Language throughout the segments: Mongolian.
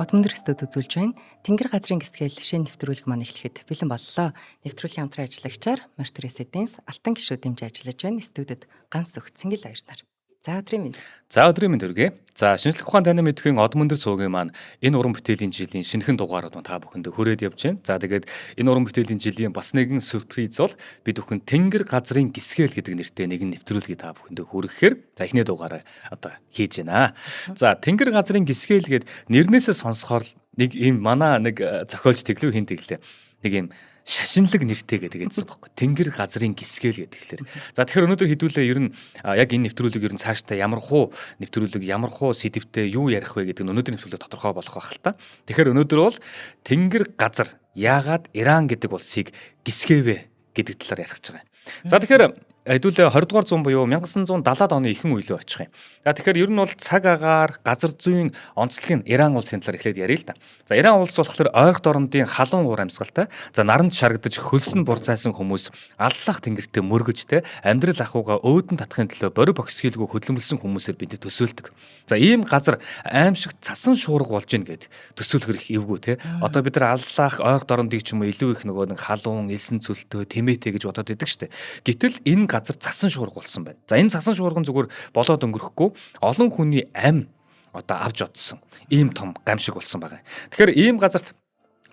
Одмондөр студ үзүүлж байна. Тэнгэр газрын гисгээл шин нэвтрүүлэг маань эхлэхэд бэлэн боллоо. Нэвтрүүлгийн хамтран ажиллагчаар Морт Резиденс Алтан гишүүд дэмжиж ажиллаж байна. Студид ганц Сүхцэнгэл баяр нар. За өдрийн мэнд. За өдрийн мэнд хүргэе. За шинжлэх ухаан таны мэдхийн Одмондөр цуугийн маань энэ уран бүтээлийн жилийн шинэхэн дугаарууд маань та бүхэндээ хүрээд явж байна. За тэгээд энэ уран бүтээлийн жилийн бас нэгэн сюрприз бол бид бүхэн Тэнгэр газрын гисгээл гэдэг нэртэй нэгэн нэвтрүүлгийг та бүхэндээ хүргэхээр за эхний дугаараа одоо хийж байна. За Тэнгэр газрын гисгээл гээд нэрнээсээ сонсохоор нэг ийм манай нэг зохиолч тэглүү хин тэглээ. Нэг ийм шашинлаг нэртэй гэдэг хэлсэн байхгүй. Тэнгэр газрын гисгээл гэдэг хэлээр. За тэгэхээр өнөөдөр хэдүүлээ ер нь яг энэ нэвтрүүлэг ер нь цаашдаа ямар хуу нэвтрүүлэг ямар хуу сэдвтэй юу ярих вэ гэдэг нь өнөөдрийн нэвтрүүлэг тодорхой болох байх л та. Тэгэхээр өнөөдөр бол Тэнгэр газар яагаад Иран гэдэг улсыг гисгээвэ гэдэг талаар ярих гэж байгаа юм. За тэгэхээр хэдүүлээ 20 дугаар зуун буюу 1970-аад оны ихэнх үеийн очих юм. За тэгэхээр ер нь бол цаг агаар газар зүйн онцлог нь Иран улсын талаар эхлээд ярил л да. За Иран улс болохоор ойролт орондын халуун уур амьсгалтай. За наранд шаргадаж хөлс нь бурцайсан хүмүүс аллах тэнгэртээ мөргөж те амьдрал ахуйгаа өөдөн татахын төлөө бори бохисхийлгүй хөдөлмөрлсөн хүмүүсээр бид төсөөлдөг. За ийм газар аимшиг цасан шуурга болж гин гэд төсөөлөхөр их эвгүй те. Одоо бид нар аллах ойролт орондыг ч юм уу илүү их нөгөө нэг халуун, элсэн цөлтөө, тэмээтэй гэж бодоод идэг штэ. Гэтэл энэ газар цасан шуурга болсон байна. За энэ цасан шуурган зүгээр болоод өнгөрөхгүй олон хүний амь одоо авч одсон ийм том гамшиг болсон байгаа. Тэгэхээр ийм газарт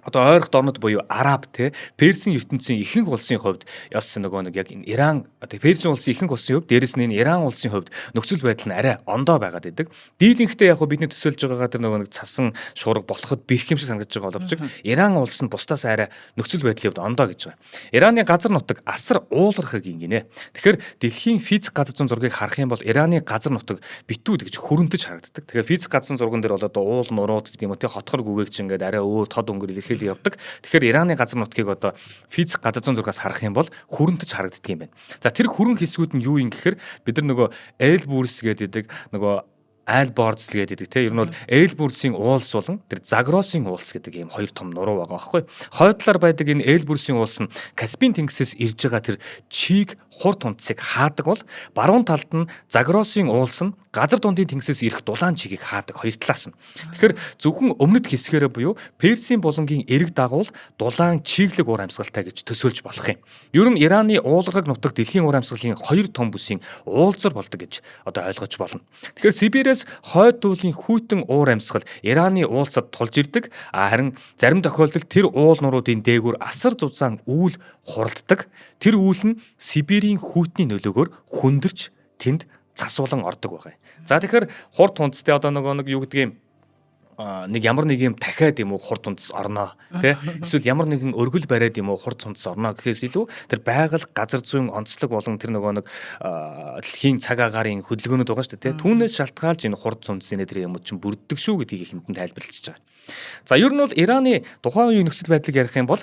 одоо ойролт орнод буюу Араб те Персийн ертөнцийн ихэнх улсын хувьд яс нөгөө нэг яг энэ Иран одоо Персийн улсын ихэнх улсын хувьд дээрэс нь энэ Иран улсын хувьд нөхцөл байдал нь арай ондоо байгаад идэг. Дийлэнхтэй яг бидний төсөөлж байгаагаар тэр нөгөө нэг цасан шуурга болоход бэрх юм шиг санагдаж байгаа боловч Иран улс нь бусдаас арай нөхцөл байдлын хувьд ондоо гэж байгаа. Ираны газар нутаг асар уулархаг гинэ. Тэгэхээр дэлхийн физик газар зүйн зургийг харах юм бол Ираны газар нутаг битүүд гэж хүрэнтэж харагддаг. Тэгэхээр физик газар зүйн зурган дээр бол одоо уул нурууд гэдэг юм уу те хотхор гүгээгч ингээд арай өөр тод өнгөр явдаг. Тэгэхээр Ираны газар нутгийг одоо физик газар зүйн зургаас харах юм бол хүрэнтэж харагддаг юм байна. За тэр хүрэн хэсгүүд нь юу юм гэхээр бид нар нөгөө Эльбурс гэдэг нөгөө Айлбордс гэдэг те ер нь бол Эльбурсийн уулс болон тэр Загросын уулс гэдэг ийм хоёр том нуруу байгаа байхгүй. Хойдлоор байдаг энэ Эльбурсийн уулс нь Каспийн тэнгисээс ирж байгаа тэр чиг хурд унтсыг хаадаг бол баруун талд нь Загросын уулс нь газар дундын тэнгисээс ирэх дулаан чигийг хаадаг хоёр талаас нь. Тэгэхээр зөвхөн өмнөд хэсгээрээ буюу Персийн булангийн эрэг дагуул дулаан чиглэг уур амьсгалтай гэж төсөөлж болох юм. Ер нь Ираны уулархаг нутаг дэлхийн уур амьсгалын хоёр том бүсийн уулзар болдог гэж одоо ойлгож болно. Тэгэхээр Сибирээс хойд дүүлгийн хүйтэн уур амьсгал Ираны уулсад тулж ирдэг. Харин зарим тохиолдолд тэр уул нуруудын дээгүүр асар зузаан үүл хуралддаг. Тэр үүл нь Сибирийн хүйтний нөлөөгөөр хүндэрч тэнд засуулан ордог байгаа. За тэгэхээр хурд хунцтэй одоо нэг юу гэдэг юм нэг ямар нэг юм дахиад юм уу хурд хунц орноо тий эсвэл ямар нэгэн өргөл бариад юм уу хурд хунц орноо гэхээс илүү тэр байгаль газар зүйн онцлог болон тэр нөгөө нэг дэлхийн цаг агаарын хөдөлгөөнүүд байгаа шүү дээ тий түүнээс шалтгаалж энэ хурд хунцны тэр юм чинь бүрддэг шүү гэдгийг ихэнд нь тайлбарлаж байгаа. За ер нь бол Ираны тухайн үеийн нөхцөл байдлыг ярих юм бол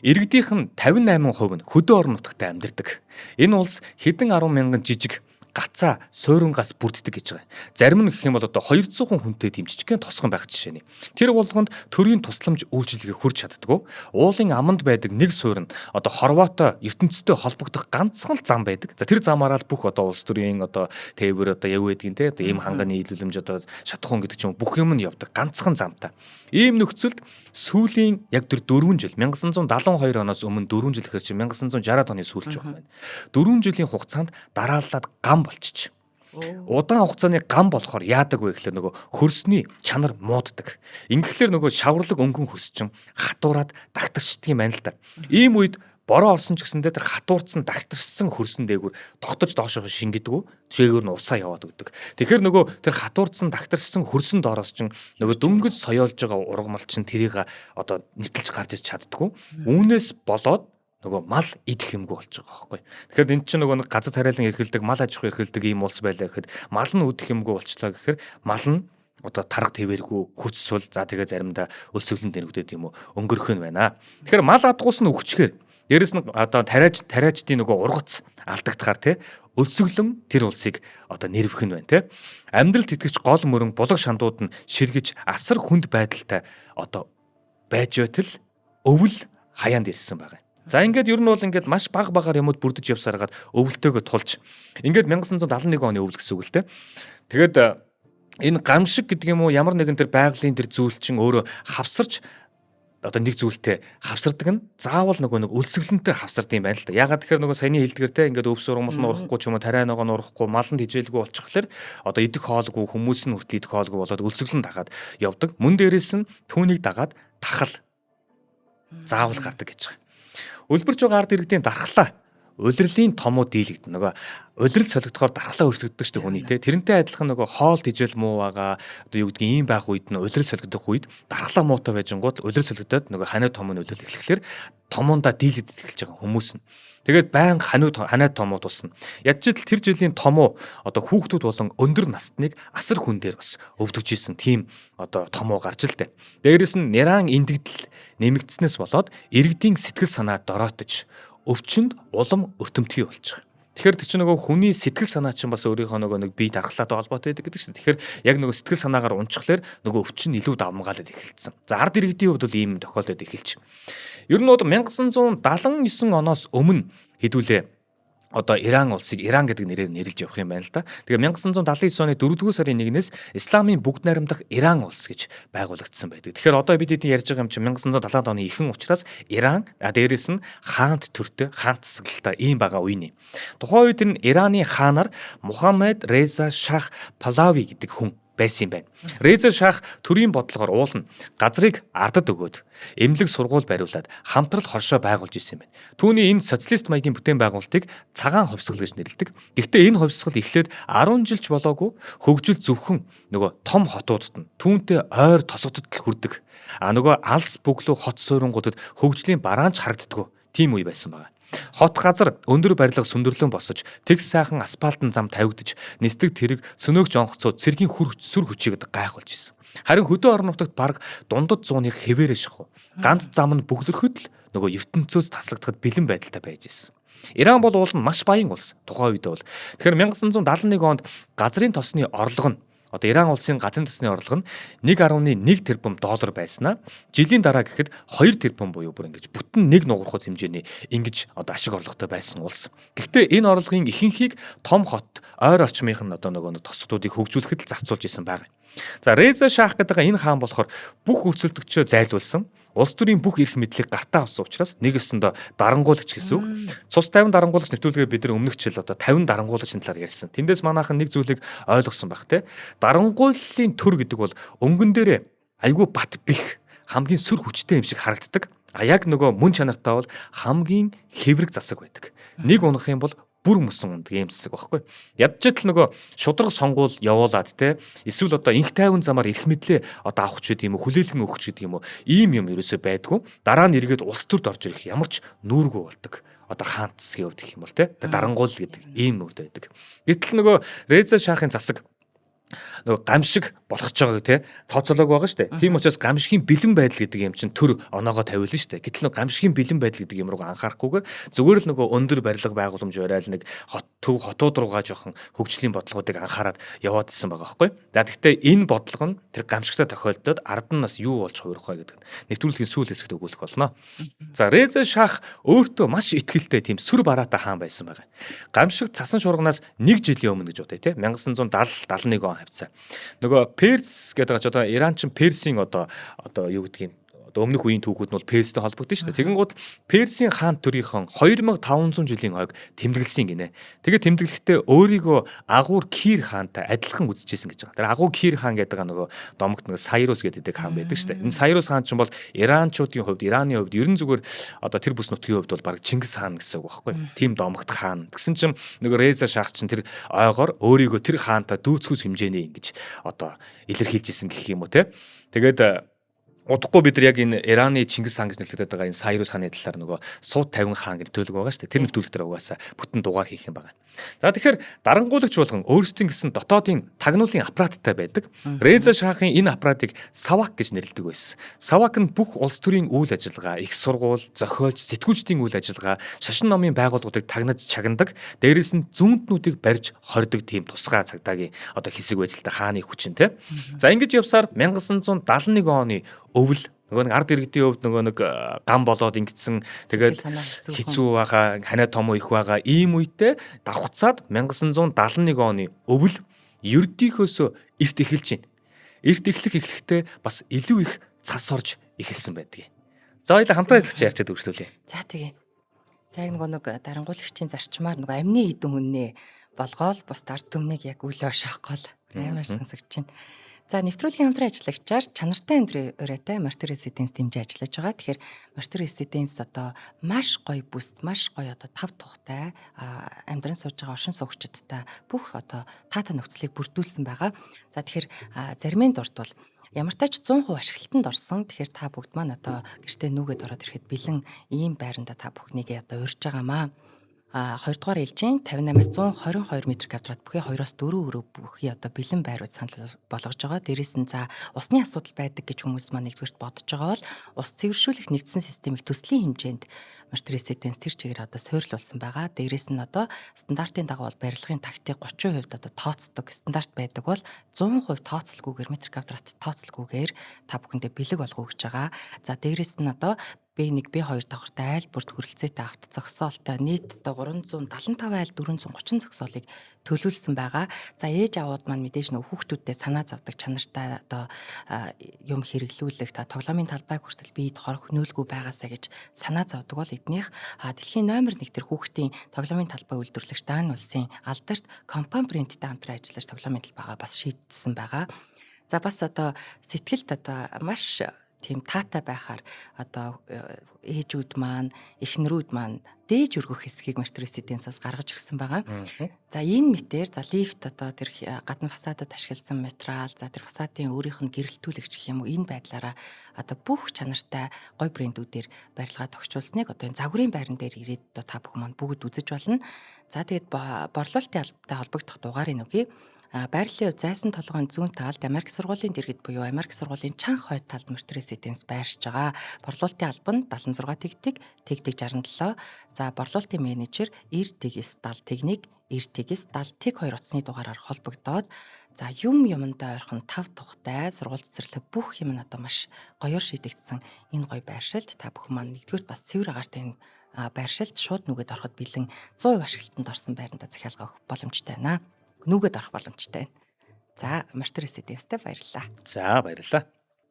иргэдийнх нь 58% нь хөдөө орон нутагт амьдардаг. Энэ улс хэдэн 10 мянган жижиг гацаа суурангаас бүрддэг гэж байгаа. Зарим нь гэх юм бол одоо 200 хүнтэй дэмжижгэн тосгон байх жишээ нь. Тэр болгонд төрийн тусламж үйлчилгээ хүрч чаддгүй. Уулын аманд байдаг нэг суурь нь одоо Хорвато ертөнцтэй холбогдох ганцхан л зам байдаг. За тэр замаараа л бүх одоо улс төрийн одоо тээвэр одоо яв байдгийн те одоо ийм ханганы нийлүүлэмж одоо шатхуун гэдэг ч юм бүх юм нь явдаг ганцхан замтай. Ийм нөхцөлд сүүлийн яг 4 жил 1972 оноос өмнө 4 жил гэхэр чинь 1960 оны сүүлч байна. 4 жилийн хугацаанд дарааллаад гам болчих. Удаан хугацааны гам болохоор яадаг вэ гэхлээр нөгөө хөрсний чанар мууддаг. Ингэхлээр нөгөө шаварлаг өнгөн хөрс чинь хатуураад дагтарчдаг юм байна л да. Ийм үед бороо орсон ч гэсэндээ тэр хатуурцсан дагтарчсан хөрсөн дээгүүр тогтож доошоо шингэдэг. Жээгүүр нь усаа яваад өгдөг. Тэгэхээр нөгөө тэр хатуурцсан дагтарчсан хөрсөн доороос чинь нөгөө дөнгөж соёолж байгаа ургамал чинь тэрийг одоо нэвтэлж гарч иж чаддгүй. Үүнээс болоод нөгөө мал идэх юмгүй болж байгаа байхгүй. Тэгэхээр энэ чинь нөгөө нэг газар тариалан эрхэлдэг, мал аж ахуй эрхэлдэг ийм улс байлаа гэхэд мал нь үдэх юмгүй болчлаа гэхээр мал нь одоо тарга твэргүй хүч сул за тэгээ заримдаа өлсгөлэн дэрэгдээд юм уу өнгөрөх нь байна. Тэгэхээр мал адгуус нь өгчгээр дээрэс нь одоо тариачдын нөгөө ургац алдагдахаар те өлсгөлэн тэр улсыг одоо нэрвэх нь байна те. Амьдралд итгэж гол мөрөн булаг шандууд нь ширгэж асар хүнд байдалтай одоо байж байтал өвөл хаяанд ирсэн байгаа. За ингээд ер нь бол ингээд маш бага багаар юмуд бүрдэж явсараад өвөлтөөгөө тулж ингээд 1971 оны өвөл гэсэн үг л те. Тэгээд энэ гамшиг гэдэг юм уу ямар нэгэн тэр байгалийн тэр зүйл чинь өөрөө хавсарч одоо нэг зүйлтэй хавсардаг нь заавал нэг өлсгөлөнтэй хавсард юм байна л да. Ягаад тэгэхээр саяны хэлдгэр те ингээд өвс ургамал нь урахгүй ч юм уу тариа ногоо нь урахгүй маланд хижээлгүй болчихлоор одоо идэх хоолгүй хүмүүс нь хүртэл идэх хоолгүй болоод өлсгөлөн дагаад явдаг. Мөн дээрээс нь түүнийг дагаад тахал заавал гардаг гэж байгаа. Үлбэрч байгаа ард иргэдийн дархлаа улирлын томоо дийлэгдэн улирал солигдохоор дархлаа өрсөлддөг шүү дээ хүний те. Тэрнтэй адилхан хоол тижэл муу байгаа одоо юу гэдгийг ийм байх үед нь улирал солигдох үед дархлаа муутай байжингууд улирал солигдоод ханаа томооны улирал эхлэхлээр томоондоо дийлэгдэж эхэлж байгаа хүмүүс нь. Тэгээд байнга ханаа томоо тусна. Ядчил тэр жилийн томоо одоо хүүхдүүд болон өндөр настныг асар хүн дээр бас өвдөгж исэн тийм одоо томоо гарч л дээ. Дээрээс нь няран эндэгдэл нэмэгдснээс болоод иргэдийн сэтгэл санаа дороотож өвчнөд улам өртөмтгий болж байгаа. Тэгэхээр тэр чинь хүний сэтгэл санаа чинь бас өөрийнхөө нэг бие дархлаатай холбоотой байдаг гэдэг чинь. Тэгэхээр яг сэтгэл санаагаар унчхлаар өвчин илүү давмгаалаад эхэлсэн. За ард иргэдийн хувьд бол ийм тохиолдод эхэлж. Ер нь 1979 оноос өмнө хэдүүлээ одоо Иран улсыг Иран гэдэг нэрээр нэрлэж явах юм байна л да. Тэгээ 1979 оны 4-р сарын 1-ээс Исламын бүгд найрамдах Иран улс гэж байгуулагдсан байдаг. Тэгэхээр одоо бид эдийн ярьж байгаа юм чинь 1970 оны ихэнх учраас Иран дээрээс нь хаант төртэй хаант засаглалтай ийм байгаа үе нэ. Тухайн үед энэ Ираны хаанаар Мухаммед Реза Шах Палави гэдэг хүн байсан юм байна. Реза Шах төрийн бодлогоор уулна газрыг ардад өгөөд эмнэлэг сургууль бариулаад хамтрал хоршоо байгуулж исэн юм байна. Түүний энэ социалист маягийн бүтээн байгуулалтыг цагаан хувьсгал гэж нэрлэдэг. Гэхдээ энэ хувьсгал эхлээд 10 жилч болоогүй хөгжил зөвхөн том хотуудад нь түүнтэй ойр тосгодод л хүрдэг. Алс бүглүү хот суурингуудад хөгжлийн бараанч харагддаг. Тийм үе байсан байна. Хот газар өндөр барилга сүндэрлэн босож тэг сайхан асфальтын зам тавигдж нисдэг тэрэг цөнөөгч онцгцууд цэргийн сүр хүчийг гайхуулж исэн. Харин хөдөө орон нутагт бараг дундад зууны хэвээрээ шахав. Ганц зам нь бөглөрөхөд л ертөнцөөс таслагдахад бэлэн байдалтай байж исэн. Иран бол маш баян улс тухайн үед бол. Тэгэхээр 1971 онд газрын тосны орлого нь одоо Иран улсын газрын тосны орлого нь 1.1 тэрбум доллар байснаа жилийн дараа гэхэд 2 тэрбум буюу бүр ингэж бүтэн нэг нугархуй хэмжээний ингэж одоо ашиг орлоготой байсан улс. Гэхдээ энэ орлогын ихэнхийг том хот ойр орчмынх нь одоо тосгодуудыг хөгжүүлэхэд л зарцуулж исэн байна. За Реза Шах гэдэг энэ хаан болохоор бүх өрсөлдөгчөө зайлуулсан. Улс төрийн бүх эрх мэдлийг гартаа авсан учраас нэг өсөндөө дарангуулагч гэсэн үг. Цус 50 дарангуулагч нэвтрүүлгээ бид нар өмнөх жил одоо 50 дарангуулагчийн талаар ярьсан. Тэндээс манайхан нэг зүйлийг ойлгосон байх те. Дарангууллын төр гэдэг бол өнгөн дээрээ айгүй бат бих хамгийн сүр хүчтэй юм шиг харагддаг. Яг мөн чанартай бол хамгийн хэврэг засаг байдаг. Нэг унах юм бол бүр мөсөн ундаг юм засаг байхгүй. Ядчил шудраг сонгуул явуулаад те эсвэл одоо инх тайван замаар эрх мэдлээ одоо авах ч гэдэм үү хүлээлгэн өгч гэдэг юм уу ийм юм ерөөсөө байдгүй. Дараа нь эргээд улс төрд орж ирэх ямар ч нүүргүй болдог. Одоо хаант засгийн хувьд гэх юм бол те дарангуул гэдэг ийм нүүрд байдаг. Гэтэл Реза Шахын засаг гамшиг болгож байгааг те тооцоолоог байгаа шүү дээ. Тийм учраас гамшигын бэлэн байдал гэдэг юм чинь төр оноогоо тавиулна шүү дээ. Гэтэл гамшигын бэлэн байдал гэдэг юм руу анхаарахгүйгээр зүгээр л өндөр барилга байгууламж барайл хотууд руугаа жоохон хөгжлийн бодлогуудыг анхаарад яваад исэн байгаа байхгүй. За гэхдээ энэ бодлого нь тэр гамшигтай тохиолдоод ард нь бас юу болж хувирах вэ гэдэг нэвтрүүлгийн сүүл хэсэгт өгүүлэх болно. За Реза Шах өөртөө маш ихтгэлтэй тийм сүр бараатай хаан байсан байгаа. Гамшиг цасан шуурганаас 1 жилийн өмнө гэж бодъё те 1970-71 он хавцаа. Перс гэдэг одоо Иран чин Персийн одоо юу гэдгийг одоо өмнөх үеийн түүхүүд нь бол Перстэй холбогдсон шүү дээ. Тэгэнгუთ Персийн хаан төрийнхэн 2500 жилийн хойг тэмдэглэсэн гинэ. Тэгээд тэмдэглэхдээ өөрийгөө агуур Кир хаантай адилхан үзэжсэн гэж байгаа. Тэр агуур Кир хаан гэдэг домогт Сайрус гэдэг хаан байдаг шүү дээ. Энэ Сайрус хаан чинь бол Иранчуудын хувьд Ираны хувьд ерөн зүгээр одоо тэр бүс нутгийн хувьд бол баг Чингис хаан гэсэн үг байхгүй. Тим домогт хаан. Тэгсэн чинь Реза Шах чинь тэр ойгоор өөрийгөө тэр хаантай дүүцхүүс хэмжээний ингэж одоо илэрхийлж исэн гэх юм уу те. Тэгээд удахгүй бид нар яг энэ Ираны Чингис хаан гэж нэрлэгдэж байгаа энэ Сайрус хааны талаар сууд 50 хаан гэдэг нэвтрүүлэг байгаа шүү дээ. Тэр нэвтрүүлэг дээр угаасаа бүтэн дугаар хийх юм байна. За тэгэхээр дарангуулагч болгон өөрсдийн гэсэн дотоодын тагнуулын аппараттай байдаг. Реза Шахын энэ аппаратыг Савак гэж нэрлэдэг байсан. Савак нь бүх улс төрийн үйл ажиллагаа, их сургууль, зохиолч, сэтгүүлчдийн үйл ажиллагаа, шашин номын байгууллагуудыг тагнаж чагнадаг. Дээрээс нь зүүнтнүүдийг барьж хордог тийм тусгай цагдаагийн одоо хэсэг байжлаа хааны хүчин те. За ингэж явсаар 1971 оны өвөл ард иргэдийн хувьд гам болоод ингэсэн тэгээд хэцүү байгаа ханаа том их байгаа ийм үедээ давхцаад 1971 оны өвөл ердийнхөөсөө эрт эхэлж байна. Эрт эхлэхдээ бас илүү их цас орж эхэлсэн байдаг. За хоёул хамтран ажиллаж ярьчаад үргэлжлүүлье. За тэгээ. За нэг дарангуулагчийн зарчмаар нэг амны хідэн хүннээ болгоол бус ард түмнийг яг үлөө шахгоол амар сонсогч чинь. За нэвтрүүлгийн хамтран ажиллагчаар чанартай амьдрын урайтай Мартер Резиденс дэмжиж ажиллаж байгаа. Тэгэхээр Мартер Резиденс одоо маш гоё бүст, маш гоё одоо тав тухтай амьдран сууж байгаа оршин суугчдтай бүх одоо таата нөхцөлийг бүрдүүлсэн байгаа. За тэгэхээр заримын дурдвал ямар тач 100% ашиглалтанд орсон. Тэгэхээр та бүгд маань одоо гэртээ нүгэд ороод ирэхэд бэлэн ийм байранда та бүхнийгээ одоо урьж байгаамаа. 2 дугаар ээлжийн 58-аас 122 м2 бүхий 2-оос 4 өрөө бүхий одоо бэлэн байрууд санал болгож байгаа. Дээрээс нь за усны асуудал байдаг гэж хүмүүс маань нэгдүгürt бодож байгаа бол ус цэвэршүүлэх нэгдсэн системийг төслийн хэмжээнд Мартер Резиденс тэр чигээр одоо суйрлуулсан байгаа. Дээрээс нь одоо стандартын дагуу барилгын тактик 30% одоо тооцдог стандарт байдаг бол 100% тооцолгүйгээр м2 тооцолгүйгээр та бүхэндээ бэлэг болгоо гэж байгаа. За дээрээс нь одоо B1, B2 давхартай айл бүрт хүрэлцээтэй авто зогсоолтой нийт одоо 375 айл 430 зогсоолыг төлөвлөсөн байгаа. За ээж аваад маань мэдээж нөх хүүхдүүдтэй санаа зовдөг чанартай одоо юм хэрэглүүлэх та тоглоомын талбайг хүртэл биед хорох нөөлгүй байгаасаа гэж санаа зовдөг бол эднийх дэлхийн номер 1 төр хүүхдийн тоглоомын талбай үйлдвэрлэгч Дани улсын алдарт компани брендтэй хамтран ажиллаж тоглоомын талбайгаа бас шийдсэн байгаа. За бас одоо сэтгэлд одоо маш тийм таатай байхаар одоо ээжүүд маань, эхнэрүүд маань дээж өргөх хэсгийг Мартер Резиденсаас гаргаж өгсөн байгаа. За энэ мэтэр за лифт одоо тэр гадна фасадад ашигласан материал, за тэр фасадын өөрийнх нь гэрэлтүүлэгч гэх юм уу энэ байдлаараа одоо бүх чанартай гой брэндүүдээр барилгаа тогтчулсныг одоо энэ загварын байран дээр ирээд одоо та бүхэн маань бүгд үзэж болно. За тэгээд борлуулалтын албатай холбогдох дугаарыг өгье. Байрлалын зайсан толгойн зүүн талд Америк сургуулийн дэргэд буюу Америк сургуулийн чанга хойд талд Мартер Резиденс байршиж байгаа. Борлуулалтын алба нь 76 тэгтэг 67. За борлуулалтын менежер 90-70 техник 90-70 тэг 2 утасны дугаараар холбогдоод за юмдаа ойрхон 5 тухтай сургууль цэцэрлэг бүх юм нь одоо маш гоёор шийдэгдсэн энэ гоё байршилд та бүхэн маань нэгдүгээр бас цэвэр агаартай байршилд шууд нүгэд ороход бэлэн 100% ашиглалтанд орсон байранда захиалга өгөх боломжтой байна. Нүгэд орох боломжтой байна. За Мартер Резиденстэй баярлалаа. За баярлалаа.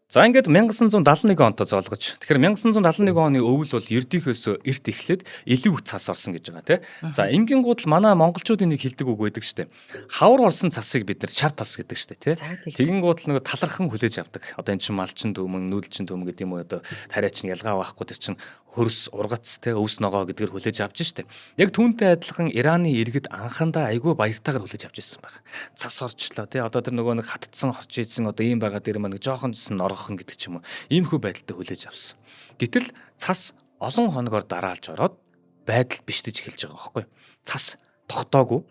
За ингээд 1971 онтой зоолгож. Тэгэхээр 1971 оны өвөл бол ердийнхөөсөө эрт эхлээд илүү их цас орсон гэж байгаа тийм. За энгийн гутал манай монголчуудын нэг хэлдэг үг байдаг штэ. Хавар орсон цасыг бид нэр шар тос гэдэг штэ тийм. Тэгин гутал нэг талархан хүлээж авдаг. Одоо эн чинь малчин дөөмөн, нүүдэлчин дөөмөн гэдэг юм уу одоо тариач нь ялгаа байхгүй тэр чинь хөрс ургац тийм өвс ногоо гэдгээр хүлээж авч штэ. Яг түүнтэй адилхан Ираны иргэд анхандаа айгүй баяртайгаар хүлээж авч ирсэн баг. Цас орчлоо тийм. Одоо тэр нөгөө нэг хатцсан хорч ийдсэн одоо ийм байгаа дээр маань жоохон гэдэг ч юм уу. Иймэрхүү байдалтай хүлээж авсан. Гэтэл цас олон хоногоор дараалж ороод байдал биштэж эхэлж байгаа байхгүй. Цас тогтоогүй.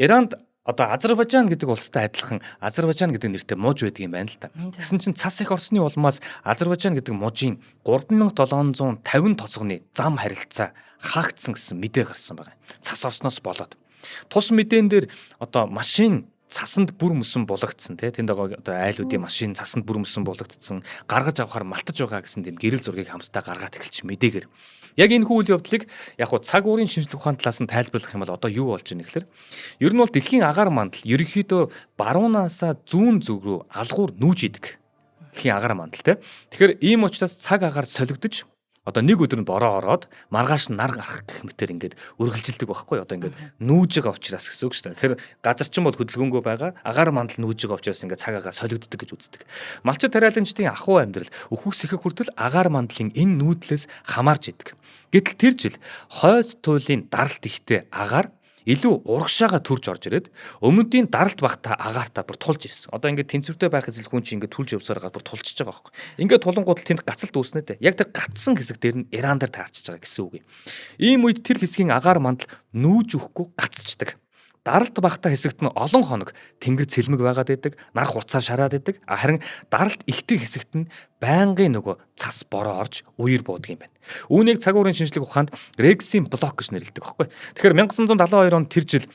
Иранд одоо Азербайджан гэдэг улстай адилхан Азербайджан гэдэг нэртэй муж байдаг юм байна л та. Тэгсэн чинь цас их орсны улмаас Азербайджан гэдэг мужийн 3750 тосгоны зам харилцаа хаагдсан гэсэн мэдээ гарсан байна. Цас орсноос болоод. Тус мэдээн дээр одоо машин цасанд бүр мөсөн булагдсан тий тэнд байгаа одоо айлуудын машин цасанд бүр мөсөн булагдсан гаргаж авахар малтаж байгаа гэсэн тийм гэрэл зургийг хамтдаа гаргаад эхэлчих мэдээгээр яг энэ үйл явдлыг яг хуу цаг уурын шинжлэх ухааны талаас нь тайлбарлах юм бол одоо юу болж байна гэхээр ер нь бол дэлхийн агаар мандал ерөнхийдөө баруунаасаа зүүн зүг рүү алгуур нүүж идэг дэлхийн агаар мандал тий тэгэхээр ийм учраас цаг агаар солигдож одоо нэг өдөр нь бороо ороод маргааш нар гарах гэх мэтэр ингээд үргэлжилдэг байхгүй одоо ингээд нүүж байгаа учраас гэсэн үг шүү дээ. Тэгэхээр газар чинь бол хөдөлгөөнгөө байгаа агаар мандал нүүж байгаа учраас ингээд цагаагаа солигддог гэж үздэг. Малчид тариаланчдын ахуй амьдрал өөхөх сэхэх хүртэл агаар мандлын энэ нүүдлээс хамаарч идэг. Гэтэл тэр жил хойд туйлын даралт ихтэй агаар илүү урагшаага төрж орж ирээд өмнөдийн даралт багтаа агаарта бүр тулж ирсэн. Одоо ингээд тэнцвэртэй байх эзэл хүн чинь ингээд түлж явсараа бүр тулчиж байгаа байхгүй. Ингээд тулангууд тэнд гацалт үүснэ дээ. Яг тэр гацсан хэсэг дээр нь Иран дээр таарчиж байгаа гэсэн үг юм. Ийм үед тэр хэсгийн агаар мандал нүүж өгөхгүй гацчдаг. Даралт багтаа хэсэгт нь олон хоног тэнгэр цэлмэг байгаад байдаг, нар хуцаар шараад байдаг. Харин даралт ихтэй хэсэгт нь байнгын нөгөө цас бороо орж үер буудаг юм байна. Үүнийг цаг уурын шинжлэх ухаанд Рексийн блок гэж нэрлэдэг байхгүй. Тэгэхээр 1972 онд тэр жил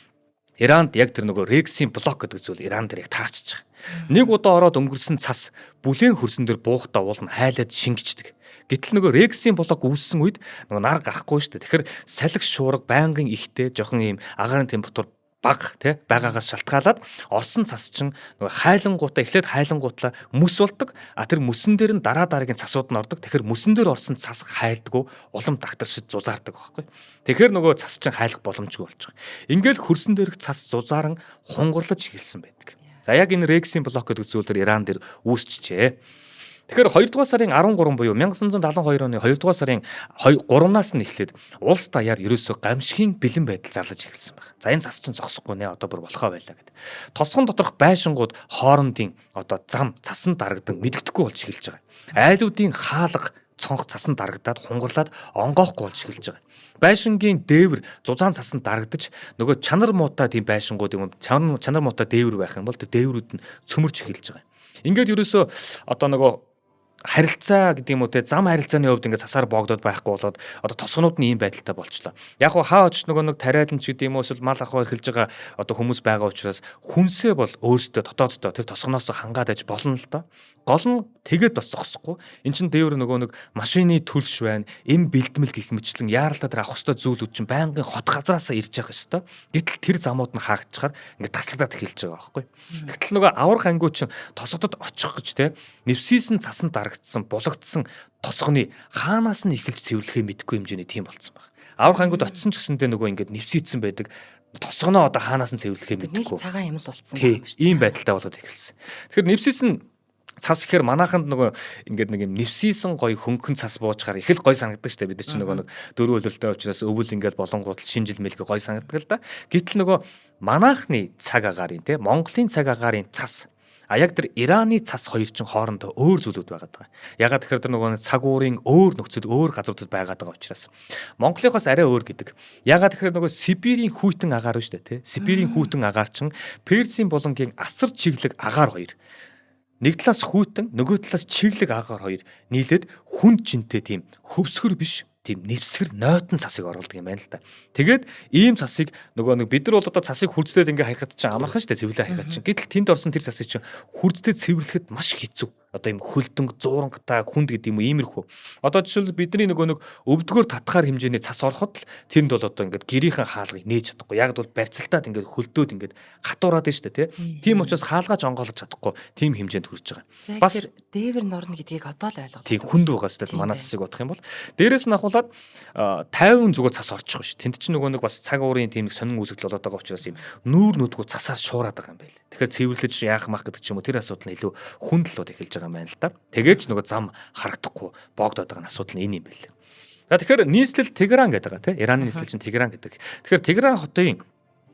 Иранд яг тэр нөгөө Рексийн блок гэдэг зүйл Иран дээр яг таарчиж байгаа. Нэг удаа ороод өнгөрсөн цас бүлээн хөрсөн дээр буухдаа уул нь хайлаад шингэждэг. Гэтэл нөгөө Рексийн блок үүссэн үед нөгөө нар гарахгүй шүү дээ. Тэгэхээр салхи шуурга байнгын ихтэй жоохон ийм агаарын температур баг тий байгаагаас шалтгаалаад орсон цас чинь нөгөө хайлангуудаа эхлээд хайлангуутлаа мөс болдог. Тэр мөсөн дээр нь дараа дараагийн цасууд нь ордог. Тэгэхээр мөсөн дээр орсон цас хайлдгүй улам дагтаршиж зузаардаг байхгүй. Тэгэхээр нөгөө цас чинь хайлах боломжгүй болж байгаа. Ингээл хөрсөн дээрх цас зузааран хунгарлаж эхэлсэн байдаг. За яг энэ Рексийн блок гэдэг зүйлээр Иран дээр үүсчихжээ. Тэгэхээр 2 дугаар сарын 13 буюу 1972 оны 2 дугаар сарын 3-наас нь эхлээд улс даяар ерөөсөө гамшигын бэлэн байдал зарлаж эхэлсэн байна. За энэ цас чинь зогсохгүй нэ одоо бүр болохоо байлаа гэдэг. Тосгон доторх байшингууд хоорондын одоо зам цасан дарагдан мэддэхгүй болж эхэлж байгаа. Айлуудын хаалга цонх цасан дарагдаад хунгарлаад онгоохгүй болж эхэлж байгаа. Байшингийн дээвэр зузаан цасан дарагдаж нөгөө чанар муутай тийм байшингууд юм чанар муутай дээвэр байх юм бол тэр дээврүүд нь цөмөрч эхэлж байгаа. Ингээд ерөөсөө одоо нөгөө харилцаа гэдэг юм уу те зам харилцааны хувьд ингээд цасаар боогдоод байхгүй болоод одоо тосгонууд нь ийм байдалтай болчлоо. Яг хаа хаач нөгөө нэг тариалан ч гэдэг юм уу эсвэл мал ахуй эхэлж байгаа одоо хүмүүс байгаа учраас хүнсээ бол өөрсдөө дотооддоо тэр тосгоноос хангаад аж болно л доо. Гол нь тэгээд бас зогсохгүй. Эн чин дээвэр нөгөө нэг машины төлш байна, эм бэлдмэл гэх мэтлэн яаралтай тэр авах хөстө зүйлүүд чинь байнгын хот газараасаа ирж явах ёстой. Гэтэл тэр замууд нь хаагчаар ингээд таслагдаад эхэлж байгаа байхгүй. Гэтэл нөгөө аврах ангиуч чинь тосгодод очих гэж те нэвсийсэн цасан дарагдсан, булагдсан тосгоны хаанаас нь эхэлж цэвэрлэхээ мэдгүй хэмжээний тийм болцсон байна. Аврах ангиуд очсон ч гэсэндээ нөгөө ингээд нэвсийдсэн байдаг. Тосгоноо одоо хаанаас нь цэвэрлэхээ мэдгүй. Цагаан юм л болцсон байна шүү дээ. Ийм байдалтай болоод эхэлсэн. Тэгэхээр нэвсийсэн цас ихээр манайханд нөгөө ингээд нэг юм нэвсийсэн гоё хөнгөн цас буужгаар их л гоё санагддаг шүү дээ. Бид нар чинь нөгөө нэг дөрөв хөлөлтэй учраас өвөл ингээд болонгууд шинэ жил мэлгээ гоё санагддаг л да. Гэтэл нөгөө манайхны цаг агаарын те Монголын цаг агаарын цас яг тэр Ираны цас хоёр чинь хоорондоо өөр зүйлүүд байгаад байгаа. Ягаад тэгэхээр тэр нөгөө цаг уурын өөр нөхцөл өөр газруудад байгаад байгаа учраас Монголынхоос арай өөр гэдэг. Ягаад тэгэхээр нөгөө Сибирийн хүйтэн агаар байна шүү дээ, тэ. Сибирийн хүйтэн агаар чинь Персийн булангийн асар чиглэг агаар хоёр. Нэг талаас хүйтэн, нөгөө талаас чиглэг агаар хоёр нийлээд хүн жинтэй тийм хөвсгөр биш тийм нэвсгэр нойтон цасыг оруулдаг юм байна л да. Тэгээд ийм цасыг нөгөө нэг бид нар бол одоо цасыг хүрдсдээд ингээ хайхад чинь амархан шүү дээ, цэвэрлээ хайхад чинь. Гэтэл тэнд орсон тэр цасыг чинь хүрдсдээд цэвэрлэхэд маш хэцүү. Одоо ийм хөлдөнг, зуурангтай, хүнд гэдэг юм уу иймэрхүү. Одоо жишээл бидний нөгөө нэг өвдгөр татхаар хэмжээний цас ороход л тэнд бол одоо ингээд гэрийнхэн хаалгыг нээж чадахгүй. Яг бол барьцалтаад ингээд хөлдөөд ингээд хатуураад байна шүү дээ, тий. Тийм учраас хаалгааж онгоолж чадахгүй тийм хэмжээнд хүрч байгаа. Бас дээвэр норно гэдгийг одоо л ойлгосон. Тийм хүнд байгаа шүү дээ. Манай цасыг бодох юм бол дээрээс нь ахуулаад 50 зүгээр цас орчих шүү. Тэнд чинь нөгөө нэг бас цаг уурын тийм нэг сонин үүсгэл болоод байгаа учраас ийм нүүр нүдгүү цасаас шуураад байгаа юм байл. Тэгэхээр цэвэрлэж яах мах гэдэг ч юм уу тэр асуудал нь илүү хүнд л бод эхэлж байгаа юм байна л да. Тэгээд ч нөгөө зам харагдахгүй боогдоод байгаа асуудал нь энэ юм байл. За тэгэхээр нийслэл Тегеран гэдэг байгаа тийм Ираны нийслэл чинь Тегеран гэдэг. Тэгэхээр Тегеран хотын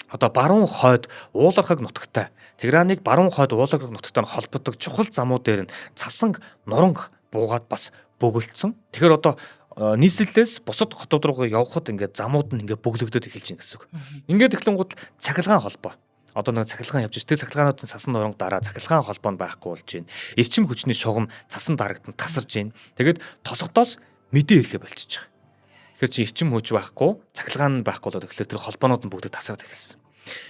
одоо баруун хойд уулархаг нутагтай Тегераныг баруун хойд уулархаг нутагтай холбодог чухал замууд дээр нь цасан нуранг буугаад бас бөглөцсөн. Тэгэхээр одоо нийслэлээс бусад хотууд руу явхад ингээд замууд нь ингээд бөглөгдөд эхэлж байна гэсэн үг. Ингээд эхлэнгууд цахилгаан холбоо. Одоо нэг цахилгаан явж байгаа. Тэр цахилгаануудын цасан нуранг дараа цахилгаан холбоо нь байхгүй болж байна. Эрчим хүчний шугам цасан дарагдан тасарж байна. Тэгээд тосгодоос мэдээ ирлээ болчихж байгаа. Тэгэхээр чи эрчим хүч байхгүй, цахилгаан байхгүй болоод тэгэхээр тэр холбоонууд нь бүгд тасраад эхэлсэн.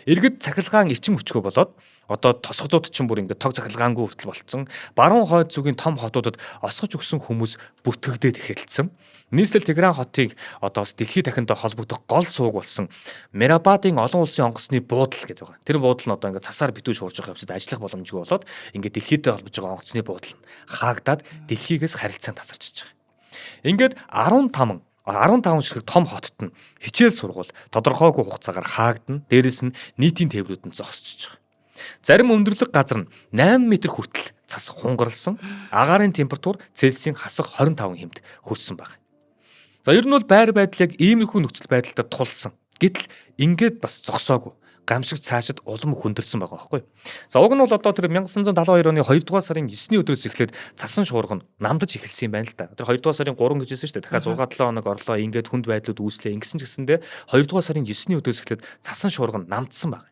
Иргэд цахилгаан эрчим хүчгүй болоод одоо тосгодууд чинь бүр ингээд тог цахилгаангүй хүртэл болцсон. Баруун хойд зүгийн том хотуудад осгож өгсөн хүмүүс бүртгэгдээд эхэлсэн. Нийслэл Тегеран хотыг одоо бас дэлхийд дахиндаа холбогдох гол сууг болсон Мерабадын олон улсын онгоцны буудал гэдэг байгаа. Тэр буудал нь одоо ингээд цасаар битүү шуурж байгаа явцад ажиллах боломжгүй болоод ингээд дэлхийдээ холбож байгаа онгоцны буудал нь хаагдаад дэлхийгээс харилцаанд тасарчиж байгаа. Ингээд 15 шиг том хотод нь хичээл сургууль тодорхойгүй хугацаагаар хаагдана. Дээрээс нь нийтийн тээврүүд нь зогсчихж байгаа. Зарим өндөрлөг газар нь 8 м хүртэл цас хунгарлсан. Агаарын температур Цельсийн хасах 25 хэмт хүрсэн байна. За ер нь бол байр байдал яг иймэрхүү нөхцөл байдалтай тулсан. Гэтэл ингээд бас зогсоогүй. Гамшиг цаашид улам хүндэрсэн байгаа байхгүй. За уг нь бол одоо тэр 1972 оны 2 дугаар сарын 9-ний өдрөөс эхлээд цасан шуурга нь намдаж эхэлсэн юм байна л да. Тэр 2 дугаар сарын 3 гэж хэлсэн шүү дээ. Дахиад 6-7 хоног орлоо ингээд хүнд байдлууд үүслээ. Ингэсэн ч гэсэндээ 2 дугаар сарын 9-ний өдрөөс эхлээд цасан шуурга нь намдсан байна.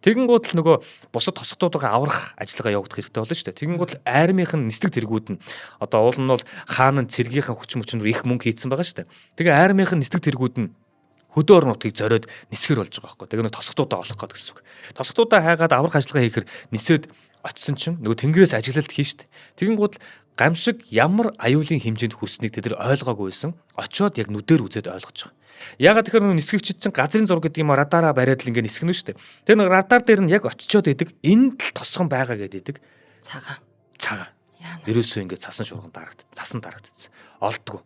Тэгэнгүүт л нөгөө бусад тосгодуудаа аврах ажиллагаа явагдах хэрэгтэй болно шүү дээ. Тэгэнгүүт л айрмынхын нислэг тэргүүд нь одоо уул нь бол хаана цэргийнхэн хүч мөчнөр их мөнгө хийцэн байгаа шүү дээ. Тэгээ айрмынхын нислэг тэргүүд нь хөдөө орнуудыг зориод нисгэр болж байгаа байхгүй. Тэгээ нэг тосгодуудаа олох гэдэг гэсэн үг. Тосгодуудаа хайгаад аврах ажиллагаа хийхээр нисээд очисон чинь нөгөө тэнгэрээс ажиглалт хийн шүү дээ. Тэгэнгүүт гамшиг ямар аюулын хэмжээнд хүрснийг тэд нар ойлгоогүй байсан. Очоод яг нүдээр үзээд ойлгож байгаа. Ягаад тэгэхээр нөгөө нисгэгчид чинь газрын зураг гэдэг юм радараа бариад л ингээ нисгэнэ шүү дээ. Тэр нэг радар дээр нь яг очичоод идэг энд л тосгон байгаа гэдэг. Цагаан. Ерөөсөө ингээ цасан дарагдсан. Олдгоо.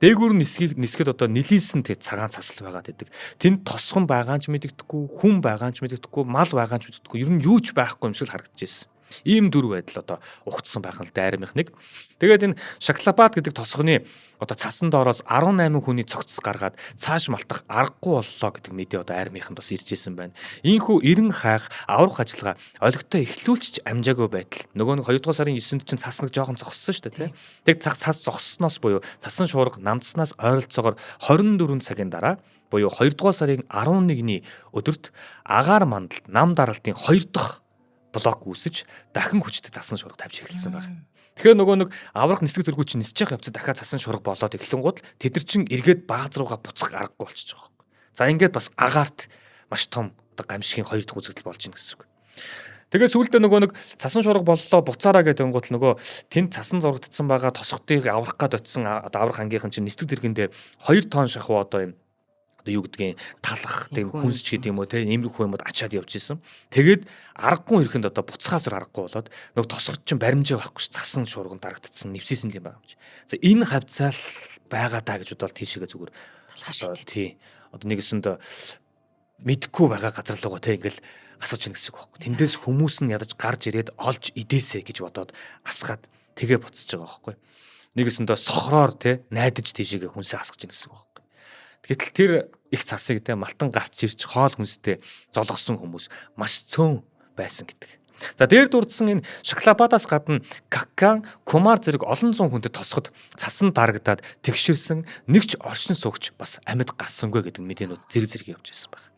Дээгүүр нисгэд одоо нилийсэн тэг цагаан цасал байгаа гэдэг. Тэнд тосгон байгаа ч мэдэгдэхгүй, хүн байгаа ч мэдэгдэхгүй, мал байгаа ч мэдэгдэхгүй. Ер нь юу ч байхгүй юм шиг л харагдчихсэн. Ийм дүр байдал одоо ухтсан байх нь л дайрмынх нэг. Тэгээд энэ Шаклабад гэдэг тосгоны одоо цасан доороос 18 хүний цогц гаргаад цааш малтах аргагүй боллоо гэдэг мэдээ одоо армийнханд бас ирж исэн байна. Ийхүү 90 хайх аврах ажиллагаа олигтой эхлүүлчих амжаагүй байтал. Нөгөө нэг 2 дугаар сарын 9-нд чинь цас нэг жоохон зогссон шүү дээ, тийм. Тэг цас зогссноос буюу цасан шуурга намдснаас ойролцоогоор 24 цагийн дараа буюу 2 дугаар сарын 11-ний өдөрт агаар мандал нам даралтын 2 дахь блок үүсэж дахин хүчтэй цасан шуурга тавьж эхэлсэн байна. Тэгэхээр нөгөө нэг аврах нисгэг төргүү чинь нисэж явах явцад дахиад цасан шуурга болоод эхлэнгууд тэд нар чинь эргээд бааз руугаа буцах аргагүй болчихж байгаа юм. За ингээд бас агаарт маш том одоо гамшигын 2 дахь үзэгдэл болж ийн гэсэн үг. Тэгээ сүүлдээ нөгөө нэг цасан шуурга боллоо буцаараа гэдэг гот нөгөө тэнд цасан зурагдсан байгаа тосготыг аврах гад очисон одоо аврах ангийнхан чинь нисдэг дэргэндээ 2 тонн шахуу одоо юм юу гэдгийг талах тийм хүнс ч гэдэг юм уу те иймэрхүү юмуд ачаад явж исэн. Тэгээд аргагүй ирэхэнд одоо буцхаас аргагүй болоод нөгөө тосгод чинь баримжаа байхгүй ш цасан шуурган дарагдсан нэвсээсэн юм байна гэж. За энэ хавцаал байгаа даа гэж бодвол тийшээгээ зүгээр талхаа тий. Одоо нэгэсэнд мэдхгүй байгаа газар руугаа те ингээл асууж ийн гэсэн үг байхгүй. Тэндээс хүмүүс нь ядаж гарч ирээд олж идээсэ гэж бодоод асгаад тэгээ буцаж байгаа байхгүй. Нэгэсэндээ сохроор те найдаж тийшээгээ хүнсээ асгаж ийн гэсэн үг. Гэтэл тэр их цасыг те малтан гарч ирж хоол хүнстэй золгосон хүмүүс маш цөөн байсан гэдэг. За дээр дурдсан энэ Шаклабадаас гадна Каккан, Кумар зэрэг олон зуун хүндэд тосгод цасан дарагдаад тэгшэрсэн нэг ч оршин суугч бас амьд гарсангүй гэдэг мэдээнүүд зэрэг явж байсан байна.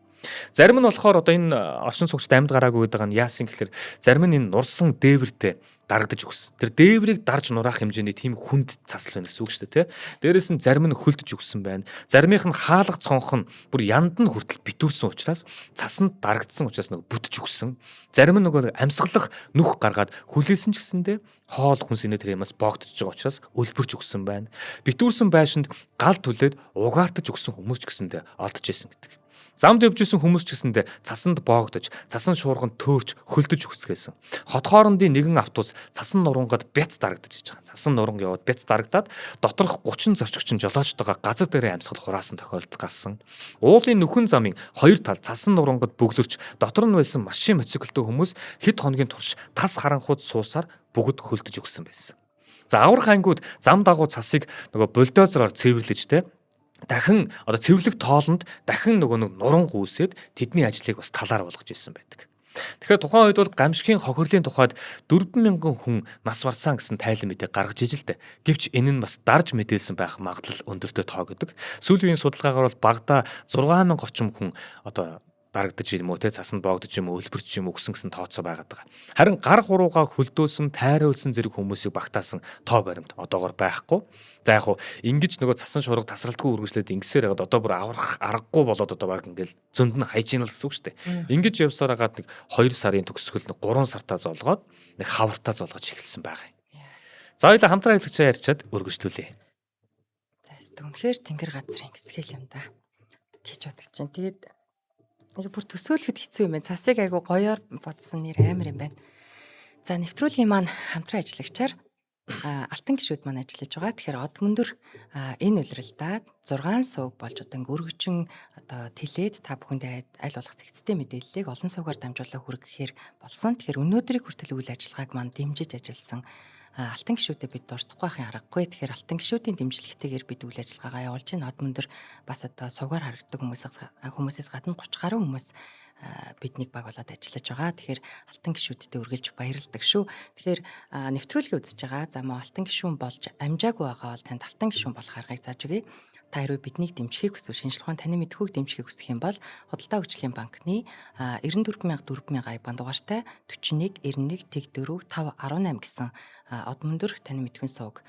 Зарим нь болохоор одоо энэ оршин суугчд амьд гараагүй гэдэг нь яасан гэхээр зарим нь энэ нурсан дээвэртэй дарагдаж өгсөн. Тэр дээврийг дарж нураах хэмжээний тийм хүнд цасл байна гэсэн үг шүү дээ, тэ. Дээрээс нь зарим нь хөлдөж өгсөн байна. Заримийнх нь хаалга цонх нь бүр янд нь хүртэл битүүрсэн учраас цасанд дарагдсан учраас нэг бүтж өгсөн. Зарим нь нөгөө амьсгалах нүх гаргаад хүлээсэн ч гэсэндээ хоол хүнс инээ тэр юмас богдож байгаа учраас өлбөрч өгсөн байна. Битүүрсэн байшинд гал түлээд угаартаж өгсөн хүмүүс ч гэсэндээ олдож исэн гэдэг. Замд явж исэн хүмүүс ч гэсэндээ цасанд боогдож, цасан шуурганд төөрч хөлдөж үсгэсэн. Хот хоорондын нэгэн автобус цасан нурангад бяц дарагдаж иж байгаа. Цасан нуран яваад бяц дарагдаад доторх 30 зорчигчин жолоочтойгоо газар дээрээ амьсгал хураасан тохиолдол гарсан. Уулын нөхөн замын хоёр тал цасан нурангад бөглөрч дотор нь байсан машин мотоциклтэй хүмүүс хэд хоногийн турш тас харанхууд суусаар бүгд хөлдөж өгсөн байсан. За аврах ангиуд зам дагуу цасыг нөгөө бульдозероор цэвэрлэж те дахин одоо цэвэрлэх тоолонд дахин нөгөө нэг нуран гүйсээд тэдний ажлыг бас талаар болгож ирсэн байдаг. Тэгэхээр тухайн үед бол гамшигын хохирлын тухайд 4,000 хүн нас барсан гэсэн тайлан мэдээ гаргаж ижил дээ. Гэвч энэ нь бас дарж мэдээлсэн байх магадлал өндөртэй тоо гэдэг. Сүүлийн судалгаагаар бол багада 6,000 орчим хүн одоо дарагдаж юм уу те цасанд боогдож юм уу өлбөрч юм уу гэсэн тооцоо байгаад байгаа. Харин гар хуруугаа хөлдөөсөн, тайруулсан зэрэг хүмүүсийг багтаасан тоо баримт одоогор байхгүй. За яг хуу ингэж нөгөө цасан шуурга тасралтгүй үргэлжлээд ингэсээр хагаад одоо бүр аврах аргагүй болоод одоо баг ингээл зөнд нь хайж ийн л гэсэн үг шүү дээ. Ингэж явсаар хагаад нэг 2 сарын төгсгөл нэг 3 сартаа золгоод нэг хавартаа золгож эхэлсэн байгаа юм. За хоёлаа хамтран хэлэгчээ ярьчаад үргэлжлүүлье. За үнэхээр тэнгэр газрын хэсгэл юм да гэж бодож чинь. Тэгээд бүр төсөөлөхөд хэцүү юм байна. Цасыг айгу гоёор бодсон нэр амар юм байна. За нэвтрүүлгийн маань хамтран ажиллагчаар алтан гишүүд маань ажиллаж байгаа. Тэгэхээр од мөндөр энэ улиралдаа 6 сувг болж одоо өргөжин одоо тэлээд та бүхэндээ аль болох зэгцтэй мэдээллийг олон сувгаар дамжуулан хүргэхээр болсон. Тэгэхээр өнөөдрийг хүртэл үйл ажиллагааг маань дэмжиж ажилласан алтан гишүүдэд бид дуртахгүй байхын аргагүй. Тэгэхээр алтан гишүүдийн дэмжлэгтэйгээр бид үйл ажиллагаагаа явуулж байна. Од мөндөр бас одоо сувгаар харагддаг хүмүүсээс гадна 30 гаруй хүмүүс биднийг баг болоод ажиллаж байгаа. Тэгэхээр алтан гишүүдтэй үргэлж баярлдаг шүү. Тэгэхээр нэвтрүүлгийг үзэж байгаа. За мөн алтан гишүүн болж амжаагүй байгаа бол танд алтан гишүүн болох аргыг зааж өгье. Та хэрвээ биднийг дэмжихийг хүсвэл шинжилгээ ухаан таны мэдхүйг дэмжихийг хүсэх юм бол Худалдаа хөгжлийн банкны 94,000 IBAN дугаартай 41 91 4 5 18 гэсэн од мөндөр таны мэдхүйн сувг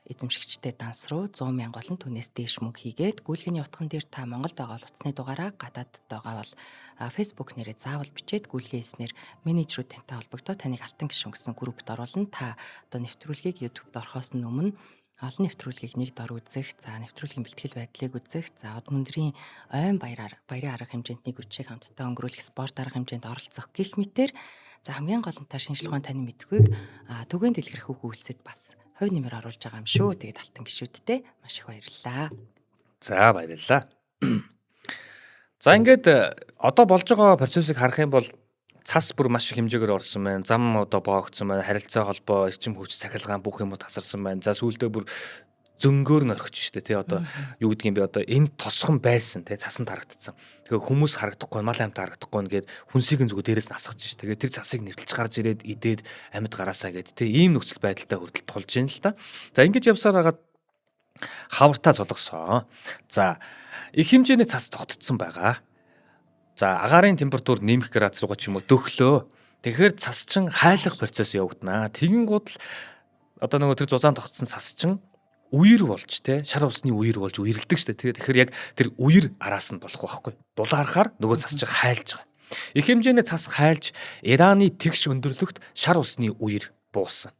эзэмшигчтэй данс руу 100,000 болон түүнээс дээш мөнгө хийгээд гүйлгээний утган дээр та Монголд байгаа бол утасны дугаараа, гадаадд байгаа бол Facebook нэрээ заавал бичээд гүйлгээ хийснээр менежерүүд тантай холбогдоод таныг алтан гишүүн гэсэн группт оруулна. Та одоо нэвтрүүлгийг YouTube-д орохоос өмнө олон нэвтрүүлгийг нэг дор үзэх, за нэвтрүүлгийн бэлтгэл байдлыг үзэх, за одон өндрийн ойн баярын арга хэмжээнд нэг үчиг хамтдаа өнгөрүүлэх, спорт арга хэмжээнд оролцох гэх мэтэр за хамгийн гол нь та шинжлэх ухааны таны мэдхүйг түгээн дэлгэрэх үг үйлсэд бас хувь нэмэр оруулж байгаа юм шүү. Тэгээд алтан гишүүдтэй маш их баярлалаа. За баярлалаа. За ингээд одоо болж байгаа процессыг харах юм бол цас бүр маш их хэмжээгээр орсон байна. Зам одоо боогдсон байна. Харилцаа холбоо, эрчим хүч, цахилгаан бүх юмуд тасарсан байна. За сүүлдээ бүр зөнгөөр нь орчих штэ тий одоо юу гэдгийг би одоо энэ тосгон байсан тий цасанд харагдсан. Тэгээ хүмүүс харагдахгүй, мал амьтаа харагдахгүй нэгээд хүнсийг нь зүгээр дээрээс нь асгаж штэ. Тэгээ тэр цасыг нэвтэлж гарч ирээд идээд амьд гараасаа гээд тий ийм нөхцөл байдалтай хүртэл тулж ийн л та. За ингэж явсаар хагаад хавартаа золгосон. За их хэмжээний цас тогтцсон байгаа. За агаарын температур нэмэх градус руугаа ч юм уу дөхлөө. Тэгэхээр цас чин хайлах процесс явагдана. Тэгин гутал одоо нөгөө тэр зузаан тогтсон цас чин үер болж те шар усны үер болж үерлдэг штэ. Тэгэхээр яг тэр үер араас нь болох байхгүй. Дулаархаар нөгөө цас чин хайлж байгаа. Их хэмжээний цас хайлж Ираны тэгш өндөрлөгт шар усны үер буусан.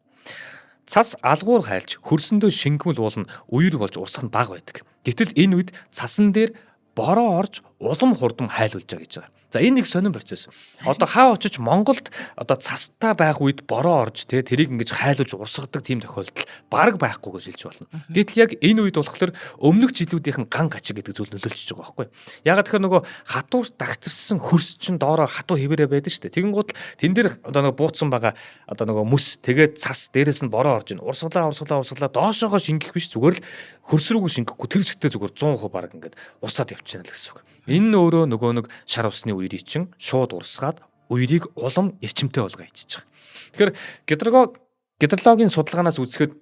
Цас алгуур хайлж хөрсөндөө шингэмэл уулна үер болж урсах нь бага байдаг. Гэтэл энэ үед цасан дээр бороо орж улам хурдам хайлуулж байгаа гэж байгаа. За энэ нэг сонирн процесс. Одоо хаа очиж Монголд одоо цастай байх үед бороо орж тэрийг ингэж хайлуулж урсгадаг тийм тохиолдол бараг байхгүй гэж хэлж болно. Гэтэл яг энэ үед болохоор өмнөх жилүүдийнх нь ган гачиг гэдэг зүйл нөлөөлчихөж байгаа байхгүй. Ягаад тэгэхээр нөгөө хатуу дагтарсан хөрс чинь доороо хатуу хэвээрээ байдаг шүү дээ. Тэгэн гутал тэн дээр одоо нөгөө бууцсан байгаа одоо нөгөө мүс тэгээд цас дээрээс нь бороо орж ийн. Урсгалаа доошоогоо шингэх биш зүгээр л хөрс рүүгөө шингэхгүй тэр жигтэй зүгээр 100% бараг ингээд урсаад явчихна л гэсэн үг. Энэ өөрөө нөгөө нэг шар усны үерийг чинь шууд урсгаад үерийг улам эрчимтэй болгоо ичиж байгаа. Тэгэхээр гидрологийн судалгаанаас үзэхэд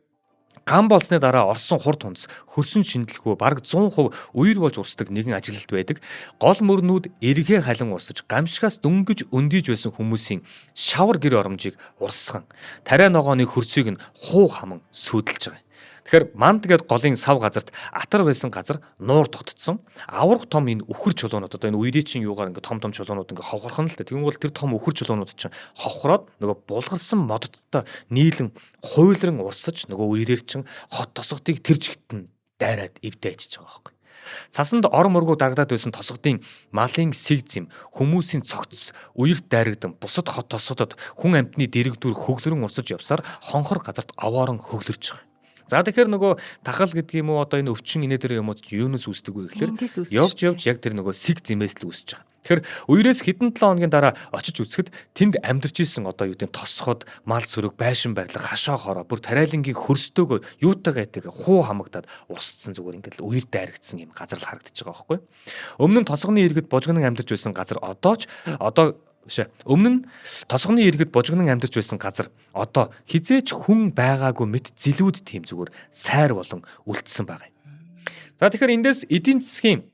ган болсны дараа орсон хурд хүнс хөрсөн шинжилгөө бараг 100% үер болж урсдаг нэгэн ажиглалт байдаг. Гол мөрнүүд эргээ халин урсаж гамшигаас дөнгөж өндийж байсан хүмүүсийн шавар гэр оромжийг урсган тариа ногооны хөрсийг нь хуу хаман сүйдэлж байгаа. Тэгэхээр манд гээд голын сав газарт атар байсан газар нуур тогтцсон. Аврах том энэ үхэр чулуунууд одоо энэ үерийн чинь юугаар ингээ том чулуунууд ингээ ховхорхон л та. Тэгвэл бол тэр том үхэр чулуунууд чинь ховхороод нөгөө булгарсан моддтой нийлэн хуйлран урсаж нөгөө үерээр чинь хот тосготыг тэр жигтэн дайраад эвдээчж байгаа байхгүй. Цасанд ор мөргөө дагдаад байсан тосгодын малын сэг зэм, хүмүүсийн цогц, үерт дайрагдан бусад хот тосгодод хүн амьтны дэрэгдүр хөглөрөн урсаж явсаар хонхор газарт овоорон хөглөрч байгаа. За тэгэхээр нөгөө тахал гэдэг юм уу одоо энэ өвчин инээ дээр юмуд юунаас үүсдэг вэ гэхээр явж яг тэр нөгөө сэг зэмээс л үүсэж байгаа. Тэгэхээр үерээс хэдэн 7 хоногийн дараа очиж үзэхэд тэнд амьдарч исэн одоо юу гэдэг тосход, мал сүрэг, байшин барилга, хашаа хороо бүр тариалангийн хөрстөөгөө юутайгаа гэдэг хуу хамагдаад урсцсан зүгээр ингээд үер дайрагдсан юм газар л харагдаж байгаа байхгүй. Өмнө нь тосгоны иргэд божигнон амьдарч байсан газар өмнө нь тосгоны иргэд божигнон амьдарч байсан газар одоо хизээч хүн байгаагүй мэт зилүүд тийм зүгээр сайр болон үлдсэн байгаа юм. За тэгэхээр эндээс эдийн засгийн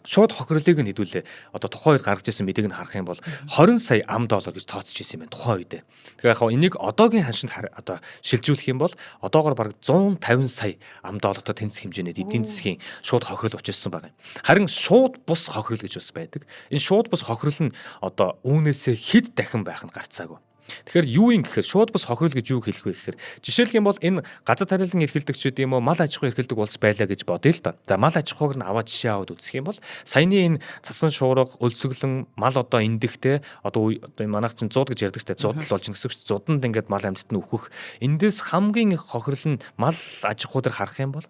шууд хохирлыг нь хэдүүлээ. Одоо тухайн үед гаргаж ирсэн мэдээг нь харах юм бол 20 сая $20 гэж тооцож ирсэн юм байна тухайн үед. Тэгэхээр яг энийг одоогийн ханшинд одоо шилжүүлэх юм бол одоогоор бараг 150 сая $10 тэнцэх хэмжээний эдийн засгийн шууд хохирол учирсан байгаа юм. Харин шууд бус хохирол гэж бас байдаг. Энэ шууд бус хохирол нь одоо үүнээсээ хэд дахин байх нь гарцаагүй. Тэгэхээр юу юм гэхээр шууд бус хохирол гэж юу хэлэх вэ гэхээр жишээлх юм бол энэ газар тариалан эрхэлдэгчид юм уу мал аж ахуй эрхэлдэг улс байлаа гэж бодъё л да. За мал аж ахуйг нь аваад жишээ аваад үзэх юм бол саяны энэ цасан шуурга өлсгөлэн мал одоо эндэгтэй одоо манайх чинь 100 гэж ярьдаг те 100 л болж гисэн шүү дээ. 100-нд ингээд мал амьтад нь өөхөх. Эндээс хамгийн их хохирол нь мал аж ахуй дээр харах юм бол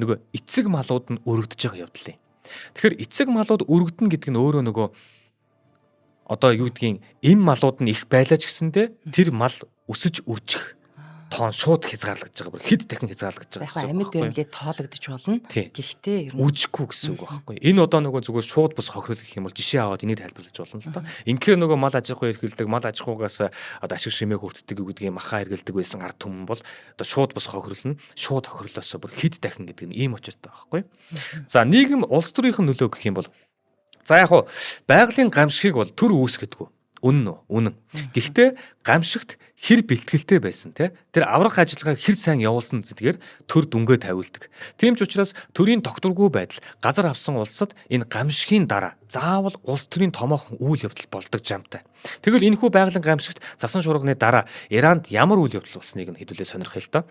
нөгөө эцэг малууд нь өргөдөж байгаа явдал юм. Тэгэхээр эцэг малууд өргөдөн гэдэг нь өөрөө нөгөө одоо юу гэдгийг энэ малууд нь их байлаа ч гэсэндэ тэр мал өсөж үржих тоон шууд хязгаарлагдж байгаа. Бүр хэд дахин хязгаарлагдж байгаа гэсэн үг. Амьд байнгээ тоологдож болно. Гэхдээ ер нь үжихгүй гэсэн үг байхгүй. Энэ одоо нөгөө зүгээр шууд бус хохирол гэх юм бол жишээ аваад энийг тайлбарлаж болно л доо. Инхээр нөгөө мал аж ахуй эрхэлдэг, мал аж ахуйгаас одоо ашиг шимээ хүртдэг гэдгийг маха эргэлдэг байсан ард түмэн бол одоо шууд бус хохирол нь шууд хохирлоосоо бүр хэд дахин гэдэг нь ийм учиртай байхгүй. За нийгэм улс төрийн нөлөө гэх юм бол за яг хуу байгалийн гамшигыг бол төр үүсгэдэг. Үнэн үү? Үнэн. Гэхдээ гамшигт хэр бэлтгэлтэй байсан те тэр аврах ажиллагааг хэр сайн явуулсан гэдгээр төр дүнгээ тавиулдаг. Тийм ч учраас төрийн тогтворгүй байдал газар авсан улсад энэ гамшигын дараа заавал улс төрийн томоохон үйл явдал болдог жамтай. Тэгвэл энэхүү байгалийн гамшигт цасан шуурганы дараа Иранд ямар үйл явдал болсныг нь хэдүүлээ сонирхъя л доо.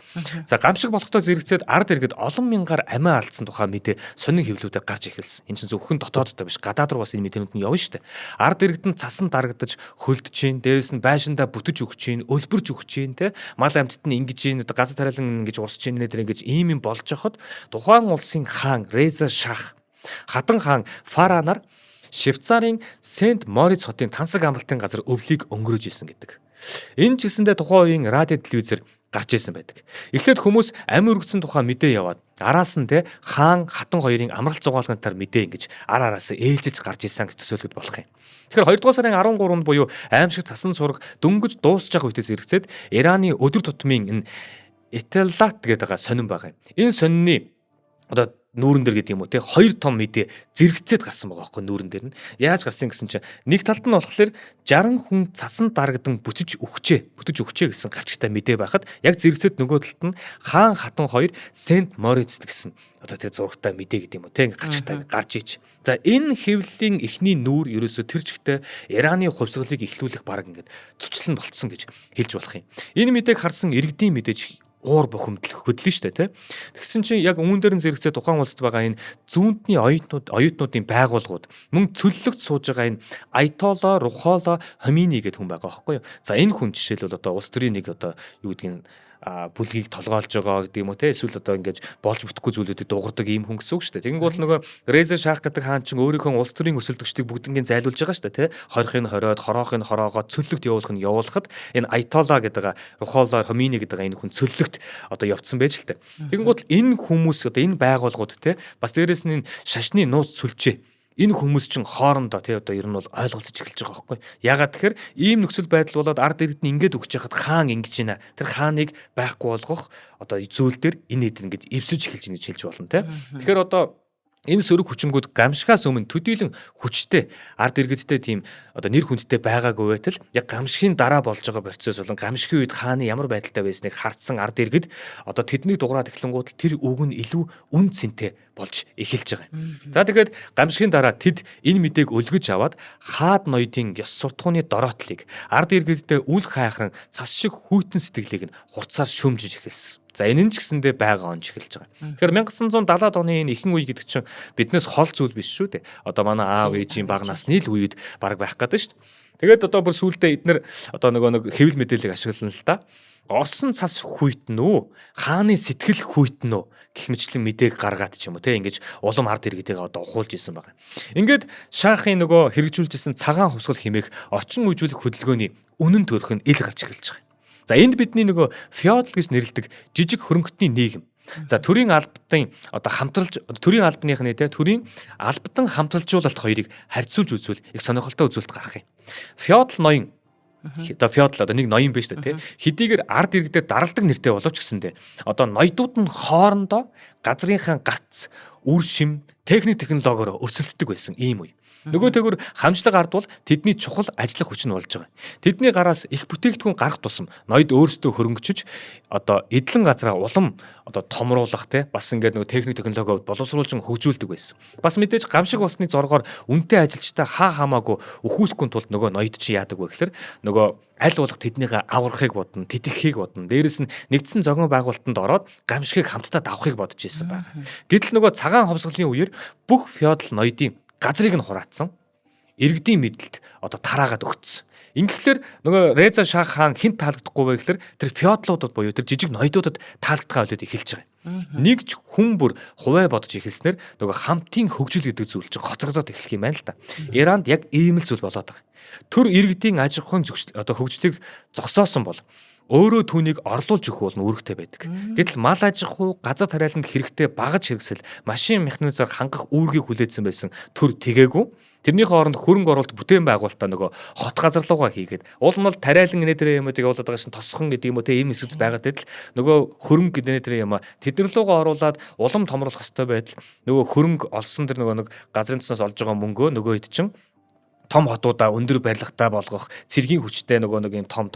За гамшиг болохдоо зэрэгцээд ард иргэд олон мянгаар амиа алдсан тухай мэдээ сонин хэвлүүдээр гарч эхэлсэн. Энэ чинь зөвхөн дотооддоо биш гадаад руу бас энэ мэдээнүүд нь явна шүү дээ. Ард иргэд нь цасан дарагдаж хөлдөж чинь, дээрээс нь байшиндаа бүтэж өгч чинь, өлбөрж өгч чинь те мал амьтад нь ингэж чинь газар тариалан ингэж урсч чинь нэ тэр ингэж ийм юм болж хахад тухайн улсын хаан Реза Шах хатан хаан Фаранаар Швейцарын Сент Мориц хотын тансаг амралтын газар өвлийг өнгөрөөж исэн гэдэг. Энэ ч гэсэндээ тухайн үеийн радио телевизээр гарч исэн байдаг. Эхлээд хүмүүс амь өргөцсөн тухай мэдээ яваад араас нь те хаан хатан хоёрын амралт зугаалгантаар мэдээ ингэж араас ээлжиж гарч исэн гэж төсөөлөхөд болох юм. Тэгэхээр 2 дугаар сарын 13-нд буюу аимшиг цасан сураг дөнгөж дуусч байгаа үедээ зэрэгцээд Ираны өдөр тутмын энэ Этеллат гэдэг байгаа сонин байгаа юм. Энэ сонины одоо нүүрэн дээр гэдэг юм уу те 2 том мэдээ зэрэгцээд гарсан байгаа байхгүй нүүрэн дээр нь яаж гарсан гэсэн чинь нэг талд нь болохоор 60 хүн цасан дарагдан бүтэж өгчээ гэсэн гачигтай мэдээ байхад яг зэрэгцээд нөгөө талд нь хаан хатан 2 Сент Мориц гэсэн одоо тэр зурагтай мэдээ гэдэг юм уу те гачигтай гарч ич. За энэ хэвлэлийн эхний нүүр ерөөсө тэр чигтээ Ираны хувьсгалыг эхлүүлэх баг ингээд цуцлан болцсон гэж хэлж болох юм. Энэ мэдээг харсан иргэдийн мэдээж уур бухимдал хөдлөн штэ тий. Тэгсэн чинь яг өмнө дээр нь зэрэгцээ тухайн улсад байгаа энэ зүүнтний оюутнуудын байгууллагууд мөн цөллөгт сууж байгаа энэ Айтоло Рухоло Хомини гэдэг хүн байгаа байхгүй юу. За энэ хүн жишээлбэл одоо улс төрийн нэг одоо юу гэдгийг бүлгийг толгоолж байгаа гэдэг юм уу те эсвэл одоо ингэж болж бүтэхгүй зүйлүүдийг дуугардаг ийм хүн гэсэн үг шүү дээ. Тэгэнгүүт нөгөө Реза Шах гэдэг хаан чинь өөрийнхөө улс төрийн өсөлтөгчдийг бүгднийг зайлуулж байгаа шүү дээ те. Хорхыг хориод, хороохыг хороогоо цөллөгт явуулахад энэ Айтола гэдэг Рухоло Хомини гэдэг энэ хүн цөллөгт одоо явцсан байж л те. Тэгэнгүүт энэ хүмүүс одоо энэ байгууллагууд те бас дээрэс нь шашны нууц сүлжээ энэ хүмүүс чинь хоорондоо тий одоо ер нь бол ойлголцож эхэлж байгаа байхгүй. Ягаад тэгэхээр ийм нөхцөл байдал болоод ард иргэд нь ингэж өгч яхад хаан ингэж байна. Тэр хааныг байхгүй болгох одоо зүйл дээр энэ хэд ингэж эвсэж эхэлж байна гэж хэлж болно тий. Тэгэхээр одоо энэ сөрөг хүчингүүд гамшихаас өмнө төдийлөн хүчтэй ард иргэдтэй тийм одоо нэр хүндтэй байгаагүй байтал яг гамшихын дараа болж байгаа процесс болон гамшихын үед хааны ямар байдалтай байсныг хартсан ард иргэд одоо тэдний дугаараа тэхлэнгууд тэр үг нь илүү үн цэнтэй болж эхэлж байгаа юм. За тэгээд гамшихын дараа тэд энэ мэдээг өлгөж аваад хаад ноёдын ёс суртахууны дороотлыг ард иргэдтэй үл хайхран цас шиг хүйтэн сэтгэлийг нь хурцаар шөмжиж эхэлсэн. За энэ нь ч гэсэндээ байгаа онж эхэлж байгаа. Тэгэхээр 1970-аад оны энэ ихэнх үе гэдэг чинь биднээс хол зүйл биш шүү дээ. Одоо манай аав ээжийн бага насны л үед баг байх гэдэг шүү дээ. Тэгээд одоо бүр сүүлдээ эднэр одоо нэг хэвлэл мэдээллийг ашиглана л да. Орсон цас хүйтэн үү? Хааны сэтгэл хүйтэн үү? Гэх мэтлэн мэдээг гаргаад ч юм уу те ингэж улам ард иргэдийг одоо ухуулж исэн байгаа. Ингээд Шахын нөгөө хэрэгжүүлж исэн цагаан хувьсгал хэмээх орчин үеийлэх хөдөлгөөний үнэн төрх нь ил гарч эхэлж байгаа. За энд бидний нөгөө феодал гэж нэрлэдэг жижиг хөрөнгөтний нийгэм. За төрийн албатын одоо хамтралж төрийн албаныхны те төрийн албатан хамтралжуулалт хоёрыг харьцуулж үзвэл их сонирхолтой үзүүлэлт гарах юм. Феодал ноён одоо феодал одоо нэг ноён биш үү те хэдийгээр ард иргэдэд даралдаг нэртэй боловч гэсэндээ одоо ноёдууд нь хоорондоо газрынхаа гац үр шим техник технологиор өрсөлддөг байсан ийм үе. Нөгөө төгөр хамшлаг ард бол тэдний чухал ажиллах хүч нь болж байгаа. Тэдний гараас их бүтээгдэхүүн гарах тусам ноёд өөрсдөө хөрөнгөчөж одоо эдлэн газраа улам одоо томруулах те бас ингээд нөгөө техник технологиуд боловсруулж хөгжүүлдэг байсан. Бас мэдээж гамшиг болсны зоргоор үнэтэй ажилчтай хаа хамаагүй өхүүлэхгүй тулд нөгөө ноёд чи яадаг вэ гэхээр нөгөө аль болох тэднийгээ аврахыг бодно, тэтгэхийг бодно. Дээрэс нь нэгдсэн зохион байгуулалтанд ороод гамшигыг хамтдаа давахыг бодож ирсэн байна. Гэтэл нөгөө цагаан хувьсгалын үеэр бүх феодал ноёдын газрыг нь хураацсан. Иргэдийн мэдлэлд одоо тараагаад өгцсөн. Ингэхлээр нөгөө Реза Шах хаан хинт таалагдахгүй вэ гэхээр тэр феодлуудад буюу тэр жижиг ноёдуудад таалагдгаа болоод эхэлж байгаа юм. Нэг ч хүн бүр хуваа бодож эхэлснээр нөгөө хамтын хөгжил гэдэг зүйл чинь хоцрогдоод эхлэх юм байна л да. Иранд яг ийм л зүйл болоод байгаа. Төр иргэдийн аж ахуйн одоо хөгжлийг зогсоосон бол өөрөө түүнийг орлуулж өгөх бол үүрэгтэй байдаг. Гэтэл мал аж ахуй, газар тариаланд хэрэгтэй багаж хэрэгсэл, машин механизмаар хангах үүргийг хүлээсэн байсан төр тэгээгүй. Тэрний хооронд хөрөнгө оруулалт бүтээн байгуулалтаа нөгөө хот газар руугаа хийгээд уул нь бол тариалан инээдрээ юмыг явуулаад байгаа шин тосхон гэдэг юм уу те ийм эсвэлт байгаад байтал нөгөө хөрөнгө инээдрээ юм тэднэр руугаа оруулаад улам томруулах хэрэгтэй байтал нөгөө хөрөнгө олсон тэр нөгөө нэг газрын туснаас олж байгаа мөнгөө нөгөө хэд чин том хотуудаа өндөр барилгатай болгох, цэргийн хүчтэй нөгөө нэг юм том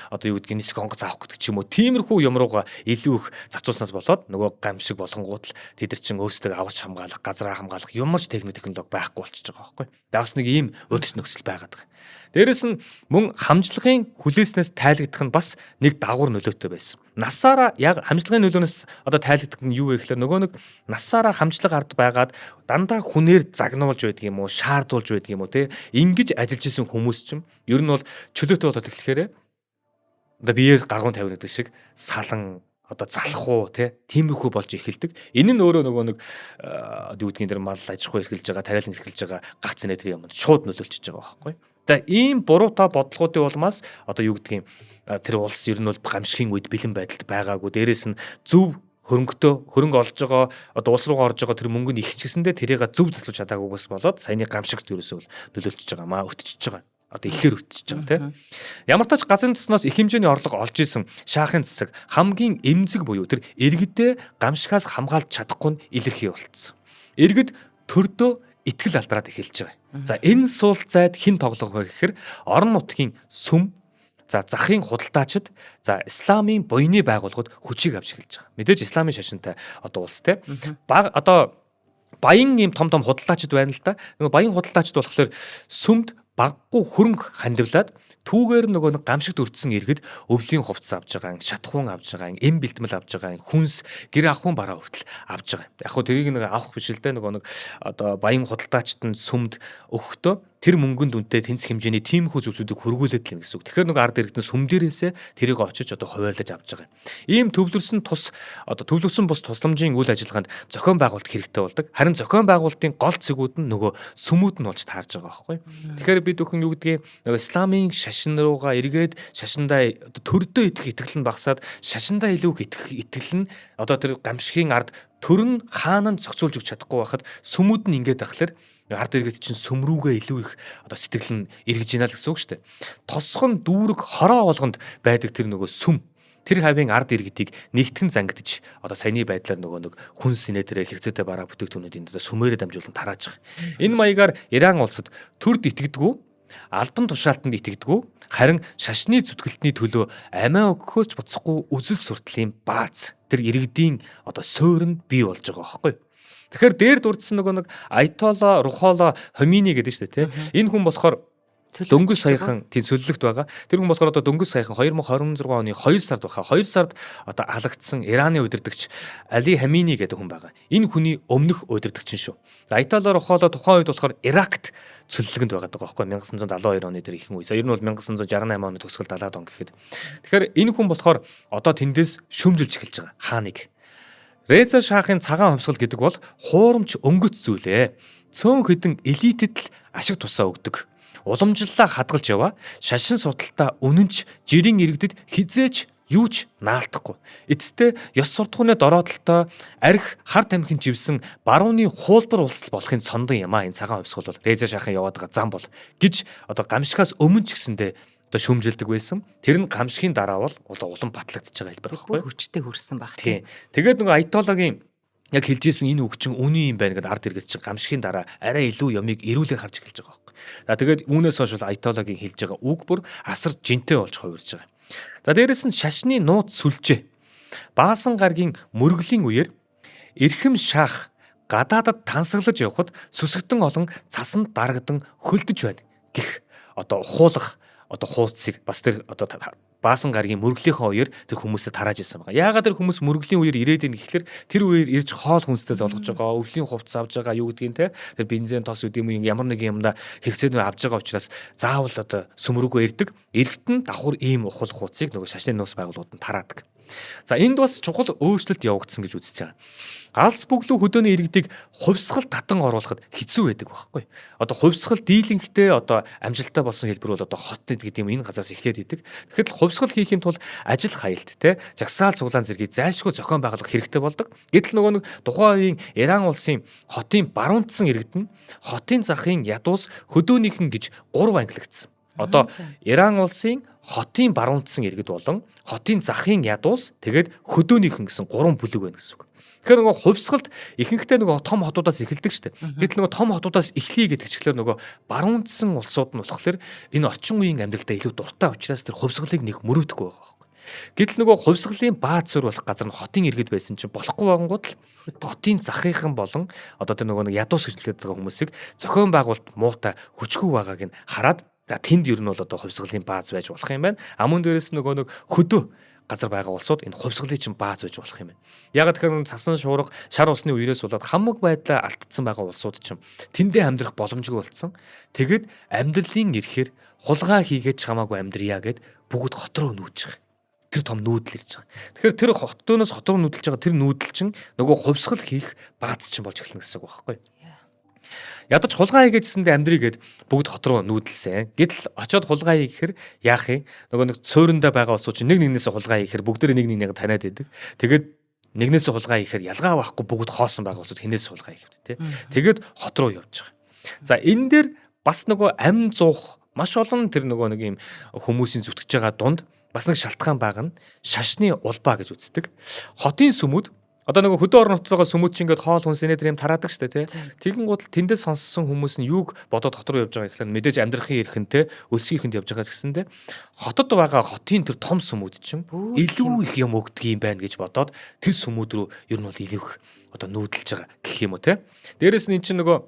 одоо юу гэдгийг нисэх онгоц авах гэдэг ч юм уу. Тиймэрхүү юм руугаа илүү их зарцуулснаас болоод нөгөө гамшиг болгонгууд л тэд нар чин өөрсдөө авч хамгаалах, газраа хамгаалах юмж технологи байхгүй болчихж байгаа байхгүй. Дагс нэг ийм удирч нөхцөл байгаад байгаа. Дээрэс нь мөн хамжлагын хүлээснээс тайлагдах нь бас нэг дагавар нөлөөтэй байсан. Насаараа яг хамжлагын нөлөөнөөс одоо тайлагдах нь юу вэ гэхээр нөгөө нэг насаараа хамжлага ард байгаад дандаа хүнээр загнуулж байдаг юм уу, шаардуулж байдаг юм уу те ингэж ажиллаж исэн хүмүүс ч юм ер нь бол чөлөөтэй болоод эхлэхээр одоо биеэ гаргуун тавина гэдэг шиг салан одоо залах уу тиймэрхүү болж эхэлдэг. Энэ нь өөрөө нөгөө нэг юу гэдгийг нэр мал аж ахуй эрхэлж байгаа, тариалан эрхэлж байгаа гац нэтэр юмд шууд нөлөөлчихөж байгаа байхгүй. За ийм буруутай бодлогоодын улмаас одоо юу гэдгийг тэр улс ер нь бол гамшигын үед бэлэн байдалд байгаагүй. Дээрээс нь зөв хөрөнгө олж байгаа одоо улс руугаа орж байгаа тэр мөнгө нь их ч гэсэндээ тэрийг зөв заслуулж чадаагүйгээс болоод саяны гамшигт ерөөсөө нөлөөлчихөж байгаа маа өтчихөж байгаа. Одоо ихээр өтчихөж байгаа тийм. Ямар тач газрын тосноос их хэмжээний орлого олж исэн шаахын засаг хамгийн эмзэг буюу тэр иргэдээ гамшигаас хамгаалж чадахгүй нь илэрхий болцсон. Иргэд төрдөө итгэл алдраад эхэлж байгаа. За энэ суулцайд хэн тоглох вэ гэхээр орон нутгийн сүм, за захын худалдаачид, за исламын буйны байгууллагууд хүчийг авч эхэлж байгаа. Мэдээж исламын шашинтай одоо улс те. Баг одоо баян ийм том худалдаачид байна л да. Нөгөө баян худалдаачид болохоор сүмд баггүй хөрөнгө хандивлаад түүгээр нөгөө нэг гамшигт өртсөн иргэд өвлийн хувцас авж байгаа, шатхуун авж байгаа, эм бэлтгэл авж байгаа, хүнс гэр ахуйн бараа хүртэл авж байгаа. Яг хөө тэрийг нэг авах биш л дээ нөгөө нэг одоо баян худалдаачид нь сүмд өгөхдөө тэр мөнгөнд үнэтэй тэнцэх хэмжээний тиймэрхүү зүйлсүүдийг хөргүүлээд л гэсэн үг. Тэгэхээр нөгөө ард иргэдэн сүм дээрээсээ тэрийг очиж одоо хуваарлаж авж байгаа. Ийм төвлөрсөн бус тусламжийн үйл ажиллагаанд зохион байгуулалт хэрэгтэй болдог. Харин зохион байгуулалтын гол цэгүүд нь нөгөө сүмүүд нь болж таарж байгаа байхгүй. Тэгэхээр бид бүхэн юу гэдгийг нөгөө исламын шашин руугаа эргээд шашиндаа төрдөө итгэл нь багасаад шашиндаа илүү их итгэл нь одоо тэр гамшигын ард төр нь хаанаа зохицуулж өгч чадахгүй байхад сүмүүд нь ингээд ахлаар ард иргэд чинь сүмрүүгээ илүү их одоо сэтгэл нь эргэж ийна л гэсэн үг шүү дээ. Тосгон дүүрэг хороо болгонд байдаг тэр нөгөө сүм тэр хавийн ард иргэдийг нэгтгэн зангидж одоо саяны байдлаар нөгөө нэг хүн синэтрэ хэрэгцээтэй бараа бүтээгдэхүүнүүдийн одоо сүмээрээ дамжуулан тарааж байгаа. Энэ маягаар Иран улсад төрд итгэдэггүй, албан тушаалтанд итгэдэггүй, харин шашны зүтгэлтний төлөө амиа өгөхөөч буцахгүй үзэл суртлын бааз тэр иргэдийн одоо суурь нь бий болж байгаа байхгүй. Тэгэхээр дээр дурдсан нөгөө нэг Айтолла Рухола Хомини гэдэг шүү дээ тийм. Энэ хүн болохоор дөнгөж саяхан тийм сөллөгт байгаа. Тэр хүн болохоор одоо дөнгөж саяхан 2026 оны 2 сард баха 2 сард одоо алагдсан Ираны удирдагч Али Хамини гэдэг хүн байгаа. Энэ хүний өмнөх удирдагч нь шүү. Айтолла Рухола тухайн үед болохоор Иракт цөллөгөнд байгаа даа байхгүй 1972 оны тэр ихэнх үе. Ер нь бол 1968 оны төгсгөл 70-аад он гэхэд. Тэгэхээр энэ хүн болохоор одоо тэндээс шөмжилж эхэлж байгаа. Хааныг Реза шаахын цагаан хувьсгал гэдэг бол хуурамч өнгөц зүйлээ. Цөөн хэдэн элитэд л ашиг тусаа өгдөг. Уламжлалаа хадгалж яваа. Шашин судалтаа үнэнч жирийн иргэдэд хизээч юуч наалтахгүй. Эцэстээ ёс суртахууны дороодлолтой арх хар тамхин живсэн барууны хуулбар улсал болохын сондон юм а энэ цагаан хувьсгал бол Реза шаахын яваад байгаа зам бол гэж одоо гамшигаас өмнө ч гэсэндээ одоо шүмжилдэг байсан. Тэр нь гамшигын дараа бол улам батлагдчихж байгаа хэлбэр байхгүй. Хүчтэй хүрсэн баг тийм. Тэгээд нөгөө Айтологийн яг хэлжсэн энэ үг чинь үний юм байна гэдээ ард иргэд чинь гамшигын дараа арай илүү юмыг эрүүлэр харж эхэлж байгаа байхгүй. За тэгээд үүнээс хойш Айтологийн хэлж байгаа үг бүр асар жинтэй болж хувирж байгаа. За дээрэс нь шашны нууц сүлжээ. Баасан гаргийн мөргөлийн үеэр эрхэм шаах гадаадад тансаглаж явхад сүсгтэн олон цасанд дарагдан хөлдөж байна гэх одоо хуулах одоо хууцыг бас тэр одоо баасан гаргийн мөргөлийнхөө үеэр тэр хүмүүсээ тарааж ирсэн байгаа. Яагаад тэр хүмүүс мөргөлийн үеэр ирээд ийн гэхэлэр тэр үеэр ирж хоол хүнстэй золгож байгаа, өвлийн хувцас авж байгаа юу гэдгийг те тэр бензин тос үт юм ямар нэг юмда хэрэгцээний авж байгаа учраас заавал одоо сүмрүүгөө ирдэг. Эрэхт нь давхар ийм ухал хууцыг нөгөө шашны нуус байгууллагууд нь тараадаг. За энд бас чухал өөрчлөлт явагдсан гэж үзэж байгаа. Алс бүглүү хөдөөний иргэдийг хувьсгал татан оруулахад хэцүү байдаг байхгүй. Одоо хувьсгал дийлэнхтэй одоо амжилттай болсон хэлбэр бол одоо хот гэдэг юм энэ газраас эхлээд идэг. Тэгэхэд хувьсгал хийхин тулд ажил хаялт те жагсаал цуглаан зэргийг зайлшгүй зохион байгуулах хэрэгтэй болдог. Гэтэл нөгөө нэг тухайн үеийн Иран улсын хотын баруунтсан иргэд нь хотын захын ядуус хөдөөнийхэн гэж 3 ангилагдсан. Одоо Иран улсын хотын баруунцсан иргэд болон хотын захын ядуус тэгээд хөдөөнийхэн гэсэн 3 бүлэг байна гэсэн үг. Тэгэхээр нөгөө хувьсгалд ихэнхдээ нөгөө том хотуудаас эхэлдэг шүү дээ. Гэтэл нөгөө том хотуудаас эхлэе гэдэг чиглэлээр нөгөө баруунцсан улсууд нь болохоор энэ орчин үеийн амьдралдаа илүү дуртай учраас тэр хувьсгалыг нэг мөрөөдөхгүй байгаа байхгүй. Гэтэл нөгөө хувьсгалын бааз суурь болох газар нь хотын иргэд байсан чинь болохгүй байгангууд л хотын захынхан болон одоо тэр нөгөө нэг ядуус гэж хэлээд байгаа хүмүүсийг зохион байгуулалт муутай хүчгүй байгааг нь хараад за тэнд ер нь бол одоо хувьсгалын бааз байж болох юм байна. Амун дээрээс нөгөө нэг хөдөө газар байгаа улсууд энэ хувьсгалын чинь бааз байж болох юм байна. Яг тэгэхээр цасан шуурга шар усны үерээс болоод хамаг байдлаа алдсан байгаа улсууд чинь тэндээ амьдрах боломжгүй болцсон. Тэгэд амьдралын эрхээр хулгай хийгээд чамаагүй амьдрья гэд бүгд хот руу нүүж байгаа. Тэр том нүүдэл ирж байгаа. Тэгэхээр тэр хотоноос хот руу нүүдэлж байгаа тэр нүүдэл чинь нөгөө хувьсгал хийх бааз чинь болж эхэлнэ гэсэн үг байхгүй. Ядаж хулгай хийгээжсэндээ амьдрийгээд бүгд хот руу нүүдэлсэн. Гэтэл очиод хулгай хийхээр яах юм? Нөгөө нэг цөөрөндөө байгаа улсууд чинь нэг нэгнээс хулгай хийхээр бүгдээ нэг нэгнийг таниад байдаг. Тэгээд нэгнээс хулгай хийхээр ялгаа байхгүй бүгд хоосон байгаа улсууд хинээс хулгай хийв тэ. Тэгээд хот руу явж байгаа. За энэ дээр бас нөгөө амь зуух маш олон тэр нөгөө нэг юм хүмүүсийн зүтгэж байгаа дунд бас нэг шалтгаан байгаа нь шашны улбаа гэж үздэг. Хотын сүмүүд одоо нөгөө хөдөө орон нутгаар сүмүүд чинь ингээд хоол хүнс энэдэр юм тараадаг штэ тий. Тэгэн гутал тэндээс сонссон хүмүүс нь юуг бодоод хот руу явж байгаа гэхлээр мэдээж амьдрахын эрхэнтэй өлсгийнхэнд явж байгаа гэсэндээ хотод байгаа хотын тэр том сүмүүд чинь илүү их юм өгдөг юм байна гэж бодоод тэр сүмүүд рүү ер нь бол илүү их одоо нүүдэлж байгаа гэх юм уу тий. Дээрээс нь эн чинь нөгөө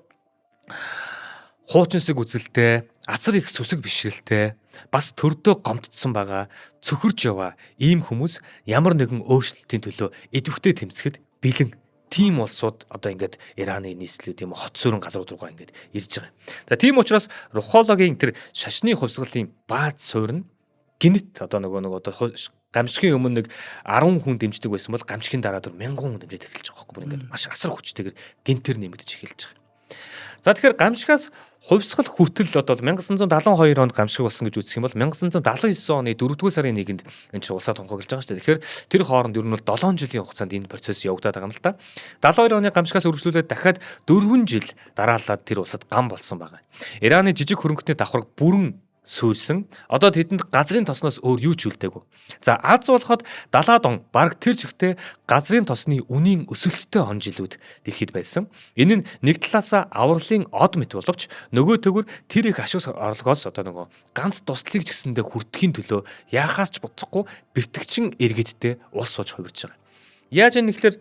хуучинсэг үзэлтэй, асар их сүсэг бишрэлтэй, бас төрдөө гомдсон байгаа, цөхөрж яваа ийм хүмүүс ямар нэгэн өөрчлөлтийн төлөө идэвхтэй тэмцэхэд бэлэн тийм улсууд одоо ингээд Ираны нийслэлүүд юм хот сүрэн газрууд руугаа ингээд ирж байгаа. За тийм учраас рухологийн тэр шашны хувьсгалын бааз суурь нь гинт одоо нөгөө одоо гамшигын өмнө нэг 10 хүн дэмждэг байсан бол гамшигын дараа дөр 1000 хүн дэмжиж эхэлж байгаа байхгүй ингээд маш асар хүчтэйгээр гинтэр нэмэгдэж эхэлж байгаа. За тэгэхээр гамшигаас хувьсгал хүртэл одоо 1972 онд гамшиг болсон гэж үзэх юм бол 1979 оны 4-р сарын 1-нд энэ чинь улсаа тунхаглаж байгаа шүү дээ. Тэгэхээр тэр хооронд ер нь бол 7 жилийн хугацаанд энэ процесс явагдаад байгаа юм л та. 72 оны гамшигаас үргэлжлүүлээд дахиад 4 жил дараалаад тэр улсад гам болсон байгаа. Ираны жижиг хөрөнгөний давхарг бүрэн сүйрсэн. Одоо тэдэнд газрын тосноос өөр юу ч үлдээгүй. За Аз болоход 70-аад он баг тэр чигтээ газрын тосны үнийн өсөлттэй он жилүүд дэлхийд байсан. Энэ нь нэг талаасаа авралын од мэт боловч нөгөө төгөр тэр их ашиг орлогоос одоо нөгөө ганц туслыг ч гэсэндээ хүртэхийн төлөө яахаас ч буцахгүй бэртгчин иргэдтэй улс сууж хувирж байгаа. Яаж юм нэхлээр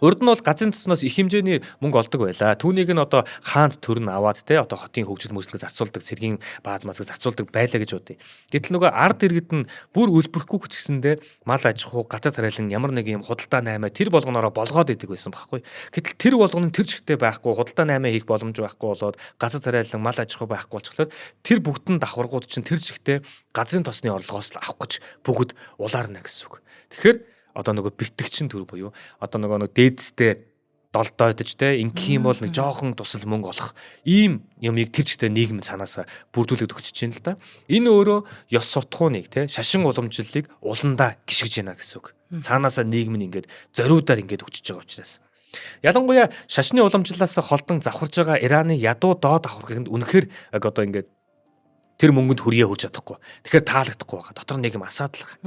урд нь бол газрын тосноос их хэмжээний мөнгө олдог байлаа. Түүнийг нь одоо хаанд төрн аваад те одоо хотын хөгжил мөрслөг зарцуулдаг, цэргийн бааз мазыг зарцуулдаг байлаа гэж бодъё. Гэтэл нөгөө ард иргэд нь бүр үлбэрэхгүй гэсэндээ мал аж ахуй, газар тариалан ямар нэг юм худалдаа наймаа тэр болгоноороо болгоод идэг байсан байхгүй. Гэтэл тэр болгоно нь тэр чигтээ байхгүй, худалдаа наймаа хийх боломж байхгүй болоод газар тариалан мал аж ахуй байхгүй болчихлоо тэр бүгдэн давхаргууд чинь тэр чигтээ газрын тосны орлогоос л авах гэж бүгд улаарна гэсэн үг. Тэгэхээр одоо нөгөө бэртгчин төр буюу одоо нөгөө дээдстэй долдоодж те ингийн бол нэг жоохон тусал мөнгө олох ийм юмыг тэр чигтээ нийгэм цаанаас бүрдүүлээд өгч чинь л да. Энэ өөрөө ёс суртахууныг те шашин уламжлалыг уландаа гიშгэж яана гэсэн үг. Цаанаасаа нийгэм нь ингээд зориудаар ингээд өгчөж байгаа учраас. Ялангуяа шашны уламжлалаас холдон завхарж байгаа Ираны ядуу доод аврагынд үнэхээр одоо ингээд тэр мөнгөнд хүрээ хурж чадахгүй. Тэгэхээр таалагдахгүй байгаа. Дотор нэг юм асаадлах.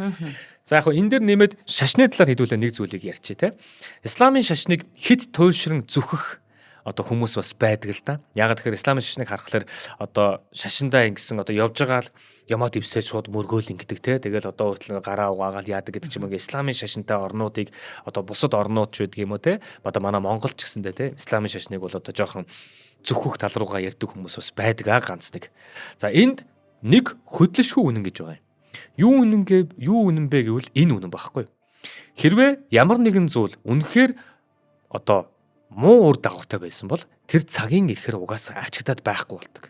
За яг энэ дээр нэмээд шашны талаар хэлүүлээ нэг зүйлийг ярьчих те. Исламын шашныг хэд туйлшран зүхэх одоо хүмүүс бас байдаг л да. Яг тэгэхээр исламын шашныг харахаар одоо шашиндаа ингэсэн одоо явж байгаа л ямаа дэвсээ шууд мөргөөл ингэдэг те. Тэгэл одоо хүртэл гараа угаагаал яадаг гэдэг ч юм уу. Исламын шашинтай орнуудыг одоо бусад орнууд ч байдаг юм уу те. Одоо манай Монголд ч гэсэндээ те. Исламын шашныг бол одоо жоохон зүхөх тал руугаа ярьдаг хүмүүс бас байдаг ганц нэг. За энд нэг хөдлөшгүй үнэн гэж байгаа юм. Юу үнэн бэ гэвэл энэ үнэн багхгүй. Хэрвээ ямар нэгэн зүйл үнэхээр одоо муу үр дагавартай байсан бол тэр цагийн ирэхээр угаасаа арчигдаад байхгүй болдог.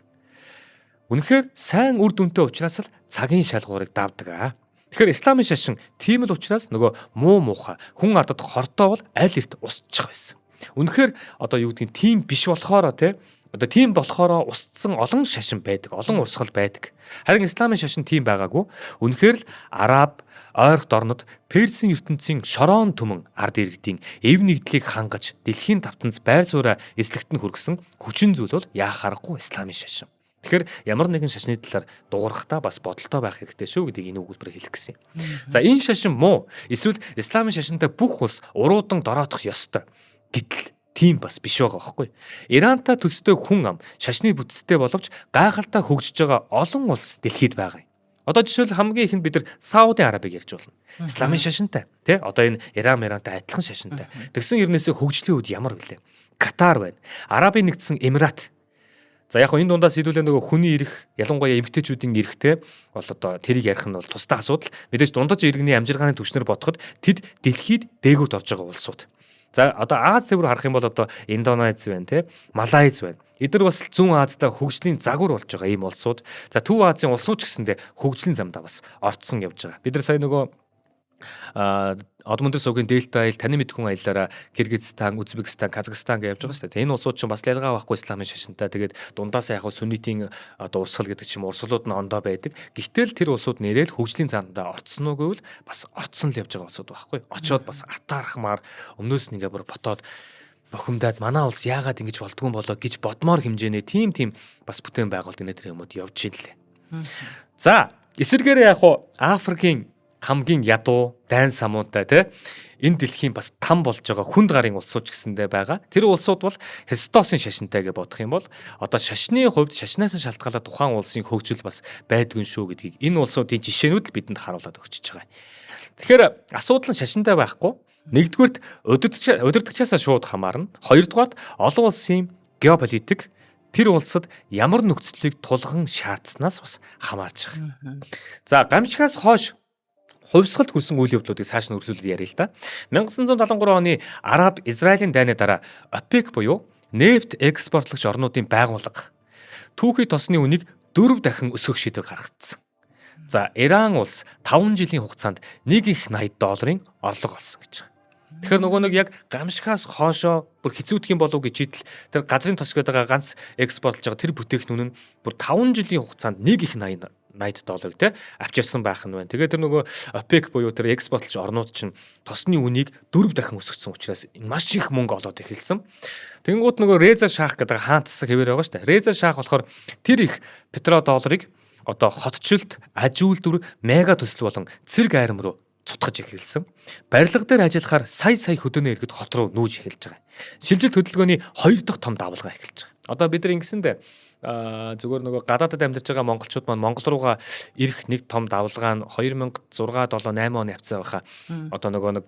Үнэхээр сайн үр дүнтэй учраас л цагийн шалгуурыг давдаг аа. Тэгэхээр исламын шашин тийм л учраас нөгөө муу муухай хүн ардад хортой бол аль эрт усчих байсан. Үнэхээр одоо юу гэдгийг тийм биш болохоор те одоо тийм болохоор устсан олон шашин байдаг, олон урсгал байдаг. Харин исламын шашин тийм байгаагүй. Үнэхээр л Араб, ойрхт орнод Персийн ертөнцийн шороон түмэн ард иргэдийн эв нэгдлийг хангаж дэлхийн тавтанц байр сууриа эслэгт нь хүргэсэн хүчин зүйл бол яах аргагүй исламын шашин. Тэгэхээр ямар нэгэн шашны талаар дуурахтаа бас бодолтой байх хэрэгтэй шүү гэдгийг энэ үгүүлбэрээр хэлэх гэсэн юм. За энэ шашин муу эсвэл исламын шашинтай бүх улс уруудан дороотох ёстой. Гэтэл тийм бас биш байгаа байхгүй. Ирантай төстэй хүн ам шашны бүтцтэй боловч гайхалтай хөгжиж байгаа олон улс дэлхийд байгаа юм. Одоо жишээл хамгийн ихэнд бид нар Сауди Арабыг ярьж болно. Исламын шашинтай тий одоо энэ Ирантай адилхан шашинтай. Тэгсэн ернээсээ хөгжлийн үед ямар вүлээ? Катар байна. Арабын нэгдсэн Эмират. За яг энэ дундаас хэлүүлээ нөгөө хүний эрх, ялангуяа эмэгтэйчүүдийн эрхтэй бол одоо тэрийг ярих нь бол тусдаа асуудал. Мэдээж дундаж иргэний амжиргааны түвшнэр бодоход тэд дэлхийд дээгүүрт орж байгаа улсууд. За одоо Аз төвөр харах юм бол одоо Индонез байна тий, Малайз байна. Эдгээр бас зүүн Азтай хөгжлийн загвар болж байгаа ийм улсууд. За Төв Азийн улсууд ч гэсэндээ хөгжлийн замдаа бас орцсон явж байгаа. Бид нар сая нөгөө Одон мөндөр сувгийн Дельта айл, таны мэдхүн аяллаараа Кыргызстан, Узбекистан, Казахстан гэж явж байгаа шүү дээ. Энэ улсууд ч бас ялгаа байхгүй исламын шашинтай. Тэгээд дундаасаа яг сүннитийн одоо урсгал гэдэг чим урсгалууд нь ондоо байдаг. Гэхдээ л тэр улсууд нэрэл хөгжлийн замдаа орцсон уу гэвэл бас орцсон л явж байгаа улсууд байхгүй. Очоод бас атаархмаар өмнөөс нь ингээ бүр ботоод бохимдаад манай улс яагаад ингэж болдгоо болоо гэж бодмоор хэмжээний тийм бас бүтээн байгуулалт энэ төр юмуд явж ийлээ. За эсвэргээрээ яг хуу Африкийн хамгийн ядуу дайн самуунтай тий энэ дэлхийн бас там болж байгаа хүнд гарын улсууд ч гэсэндээ байгаа. Тэр улсууд бол Христосын шашинтай гэж бодох юм бол одоо шашны хувьд шашнаас шалтгаалаад тухайн улсын хөгжил бас байдгүй шүү гэдгийг энэ улсуудын жишээнүүд л бидэнд харуулад өгч байгаа. Тэгэхээр асуудал нь шашинтай байхгүй. Нэгдүгürt удирдагчаасаа шууд хамаарна. Хоёрдугаарт олон улсын геополитик тэр улсад ямар нөхцөлийг тулган шаардсанаас бас хамаарч байгаа. За гамшигаас хойш хувьсгалд хүрсэн үйл явдлуудыг цааш нь өргөжлүүлээд яриа л да. 1973 оны Араб-Израилийн дайны дараа ОПЕК буюу нефт экспортлогч орнуудын байгууллага түүхий тосны үнийг 4 дахин өсгөх шийдвэр гаргацсан. За Иран улс 5 жилийн хугацаанд $1.80 орлого олсон гэж байгаа. Тэгэхээр нөгөө нэг яг гамшихаас хоошоо бүр хэцүүдх юм болов гэж хидэл тэр газрын тос гэдэг ганц экспортлж байгаа тэр бүтээгдэхүүн нь бүр 5 жилийн хугацаанд $1.80 те авчирсан байх нь байна. Тэгээд тэр нөгөө ОПЕК буюу тэр экспортлж орнууд чинь тосны үнийг 4 дахин өсгөсөн учраас маш их мөнгө олоод эхэлсэн. Тэнгууд нөгөө Реза Шах гэдэг хаан тасаг хэвээр байгаа шүү дээ. Реза Шах болохоор тэр их петродолларыг одоо хотчлт, аж үйлдвэр, мега төсөл болон цэрэг айрам руу цутгаж эхэлсэн. Барилга дээр ажиллахаар сая хөдөөнөө ирэхэд хот руу нүүж эхэлж байгаа. Шилжилт хөдөлгөөний 2 дахь том давалгаа эхэлж байгаа. Одоо бид нар ингэсэндээ зүгээр нөгөө гадаадд амьдарч байгаа монголчууд маань Монгол руугаа ирэх нэг том давалгаа нь 2006, 7, 8 оны явцсан байхаа. Одоо нөгөө нэг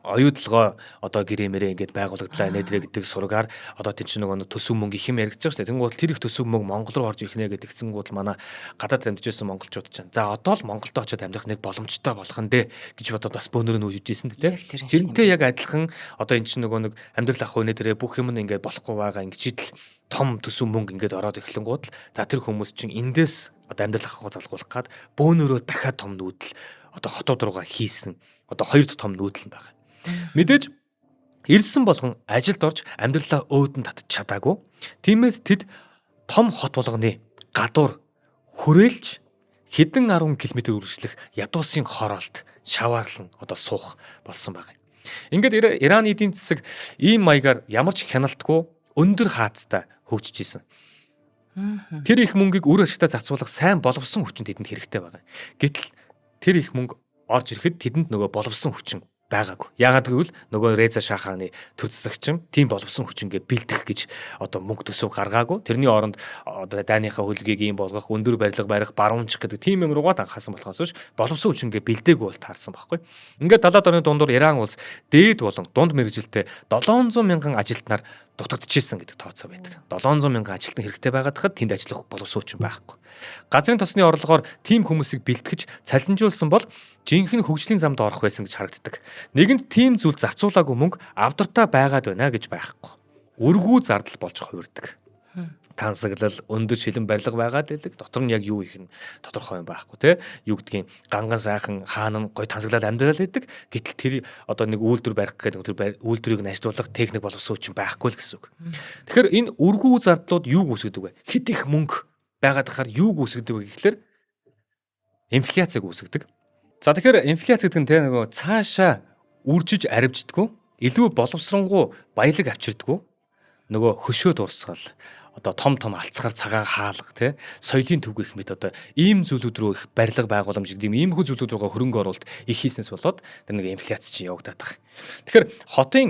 оюутлогоо одоо гэрэмэрээ ингээд байгуулагдлаа нээдрэ гэдэг сургаар одоо тийм ч нөгөө төсөв мөнгө их юм яригдж байгаа шүү дээ. Тэнгуут тэр их төсөв мөнгө Монгол руу орж ирэх нэ гэдгцэнгууд манай гадаад амьдчихсэн монголчууд ч. За одоо л Монголд очиод амьдрах нэг боломжтой болох нь дээ гэж бодоод бас бөөнөр нь үжиж ийсэн дээ. Тэрнтэй яг адилхан одоо энэ чинь нөгөө нэг амьдрал ах үнэ дээрээ бүх юм нь ингээд болохгүй байгаа ингээд шийдэл том төсөв мөнгө ингээд ороод эхлэнгууд л за тэр хүмүүс чинь эндээс одоо амьдрал ахыг залгуулах гад бөөнөрөө дахиад том нүүдэл одоо хотууд руугаа хийсэн одоо 2 дахь том нүүдэл нь байгаа. Мэдээж ирсэн болгон ажилд орж амьдралаа өөдөн татж чадаагүй. Тиймээс тэд том хот болгоны гадуур хүрээлж хэдэн 10 км үргэлжлэх ядуусын хороолт шаваарлан одоо суух болсон байгаа. Ингээд Ираны эдийн засаг ийм маягаар ямар ч хяналтгүй өндөр хаацтай хөгжиж исэн. Тэр их мөнгийг үр ашигтай зарцуулах сайн боловсон хүчин тэдэнд хэрэгтэй байгаа. Гэтэл тэр их мөнгө орж ирэхэд тэдэнд нөгөө боловсон хүчин байгаагүй. Яагаад гэвэл нөгөө Реза Шаханы төр засагчин тийм боловсон хүчингээ бэлдэх гэж одоо мөнгө төсөв гаргаагүй. Тэрний оронд одоо дайныхаа хөлгийг ийм болгох, өндөр барилга барих, баруунч гэдэг тийм юм руугаа анхаасан болохоос биш боловсон хүчингээ бэлдээгүй бол таарсан байхгүй. Ингээд 70-аад оны дундуур Иран улс дээд болон дунд мэргэжилтэй 700 мянган ажилтнаар дутагдчихсэн гэдэг тооцоо байдаг. 700 мянган ажилтан хэрэгтэй байгаад хад тэнд ажиллах боловсон хүчин байхгүй. Газрын тосны орлогоор тийм хүмүүсийг бэлтгэж цалинжуулсан бол жинхэнэ хөгжлийн замд орох байсан гэж харагддаг. Нэгэнд тийм зүйл зарцуулаагүй мөнгө авдартай байгаад байна гэж байхгүй. Өргүү зардал болж хувирдаг. Тансаглал, өндөр шилэн барилга байгаад байдаг. Дотор нь яг юу их нь тодорхой юм байхгүй те. Юу гэдгийг ганган сайхан хаан нь гой тансаглал амьдрал байдаг. Гэтэл тэр одоо нэг үйлдвэр барих гэдэг тэр үйлдвэрийг нь ажилуулах техник боловсон хүчин байхгүй л гэсэн үг. Тэгэхээр энэ өргүү зардлууд юуг үүсгэдэг вэ? Хэд их мөнгө байгаад хахаар юуг үүсгэдэг вэ гэхэлэр инфляцийг үүсгэдэг. За тэгэхээр инфляц гэдэг нь те нөгөө цаашаа үржиж аривждаггүй, илүү боловсронгуй баялаг авчирдаггүй, нөгөө хөшөө дурсгал, одоо том алцгаар цагаан хаалга тий соёлын төв гэх мэт одоо ийм зүйлүүд рүү их барилга байгууламж гэдэг ийм хүү зүйлүүд рүү хөрөнгө оруулалт их хийснээс болоод тэр нэг инфляц чинь явагдаад байгаа. Тэгэхээр хотын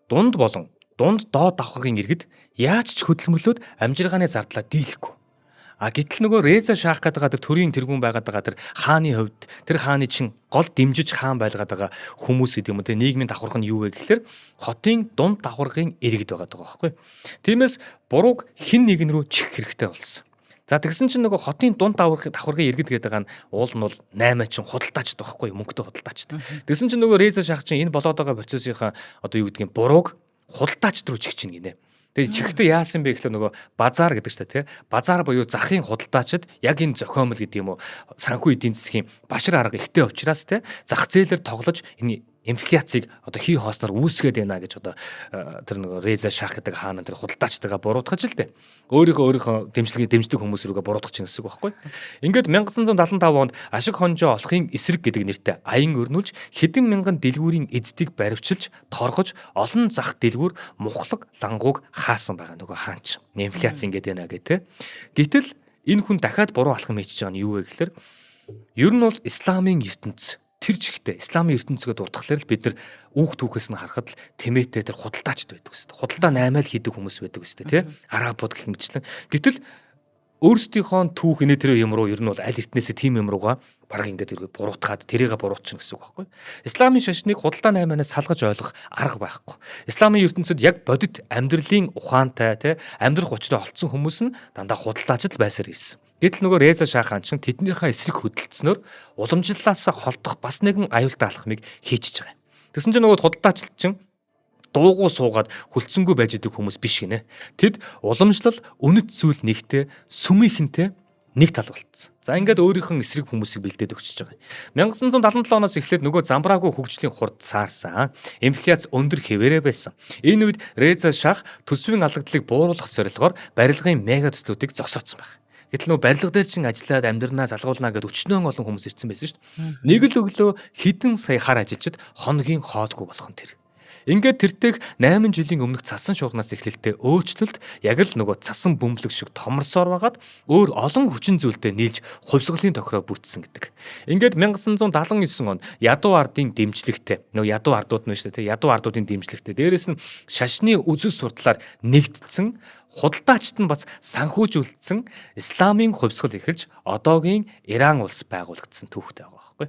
дунд болон дунд доод давхаргын иргэд яаж ч хөдөлмөрлөөд амжиргааны зардлаа дийлэхгүй. Гэтэл нөгөө Реза шаах гэдэг тэр төрийн тэргүүн байгаад байгаа тэр хааны хувьд тэр хааны чин гол дэмжиж хаан байлгаад байгаа хүмүүс гэдэг юм уу те нийгмийн давхарх нь юу вэ гэхэлэр хотын дунд давхаргын иргэд байгаа байхгүй. Тиймээс бурууг хин нэгэн рүү чих хэрэгтэй болсон. За тэгсэн чинь нөгөө хотын дунд давхаргын иргэд гэдэг нь уул нь бол 8 чин худалдаачд байхгүй мөнгөтэй худалдаачд. Тэгсэн чинь нөгөө Реза шаах чинь энэ болоод байгаа процессынхаа одоо юу гэдгийг бурууг худалдаачд руу чих чинь гинэ. Тэгээ чихтэй яасан бэ гэхэл нөгөө базар гэдэг чинь тий. Базар буюу захын худалдаачид яг энэ зохиомл гэдэг юм уу санхүү эдийн засгийн башир арга ихтэй учраас тий зах зээлээр тоглож энэ инфляцийг одоо хий хоосноор үүсгээд байна гэж одоо тэр нөгөө Реза шаах гэдэг хаан тэр худалдаачтайгаа буруутгаж л дээ. Өөрийнхөө дэмждэг хүмүүс рүүгээ буруутгах чинь гэсэн үг байхгүй. Ингээд 1975 онд ашиг хонжоо олохын эсрэг гэдэг нэртэй аян өрнүүлж хэдэн мянган дэлгүүрийн эздийг баривчилж торгож олон зах дэлгүүр мухлаг лангууг хаасан байгаа нөгөө хаан ч. Инфляц ингээд байна гэх тээ. Гэтэл энэ хүн дахиад буруу алхам хийчихэж байгаа нь юу вэ гэхээр ер нь бол исламын ертөнц тэр жигтэй исламын ертөнцөд дуртахлаар л бид нар үүх түүхээс нь харахад л тэмээтэй тэр худалдаачд байдаг үстэй. Худалдаа 8-аа л хийдэг хүмүүс байдаг үстэй тий. Арабууд гэх мэтлэн. Гэтэл өөрсдийнхөө түүх инээ тэр юм руу ер нь бол аль эртнээсээ тийм юм руугаа бараг ингээд иргээ буруутгаад тэрийгэ буруутчин гэсэн үг байхгүй. Исламын шашныг худалдаа 8-аас салгаж ойлгох арга байхгүй. Исламын ертөнцид яг бодит амьдралын ухаантай тий амьдрах учраа олцсон хүмүүс нь дандаа худалдаачд байсаар ирсэн. Гэтэл нөгөө Реза шаах хаан чинь тэднийхээ эсрэг хөдөлцснөөр уламжлалаас холдох бас нэгэн аюултай алхмыг хийчихэж байгаа юм. Тэгсэн чинь нөгөө худалдаачил чинь дуугуу суугаад хүлцэнгүй байж идэг хүмүүс биш гинэ. Тэд уламжлал үнэт зүйл нэгтэй сүмийнхэнтэй нэг тал болцсон. За ингээд өөрийнхөө эсрэг хүмүүсийг бэлдээд өгчөж байгаа. 1977 оноос эхлээд нөгөө замбраагүй хөгжлийн хурд саарсан. Инфляц өндөр хэвээрээ байсан. Энэ үед Реза шаах төсвийн алгадлагыг бууруулах зорилгоор барилгын мега төслүүдийг зогсооцсон байна. Гэтэл нөө барилга дээр чин ажиллаад амьдрнаа залгуулнаа гэдээ өчнөө олон хүмүүс ирсэн байсан шүү дээ. Нэг л өглөө хэдэн сая хар ажилчид хоногийн хоодгүй болох нь тэр. Ингээд тэртех 8 жилийн өмнөх цасан шуурнаас эхлэлтэй өөрчлөлт яг л нөгөө цасан бөмбөлөг шиг томорсоор байгаад өөр олон хүчин зүйлтэй нийлж хувьсгалын тохироо бүрдсэн гэдэг. Ингээд 1979 онд ядуу ардын дэмжлэгтэй нөгөө ядуу ардууд нь шүү дээ. Ядуу ардуудын дэмжлэгтэй дээрэс нь шашны үзэл сурталаар нэгдсэн худалдаачд нь бас санхүүжүүлсэн исламын хувьсгал эхэлж одоогийн Иран улс байгуулагдсан түүхтэй байгаа байхгүй.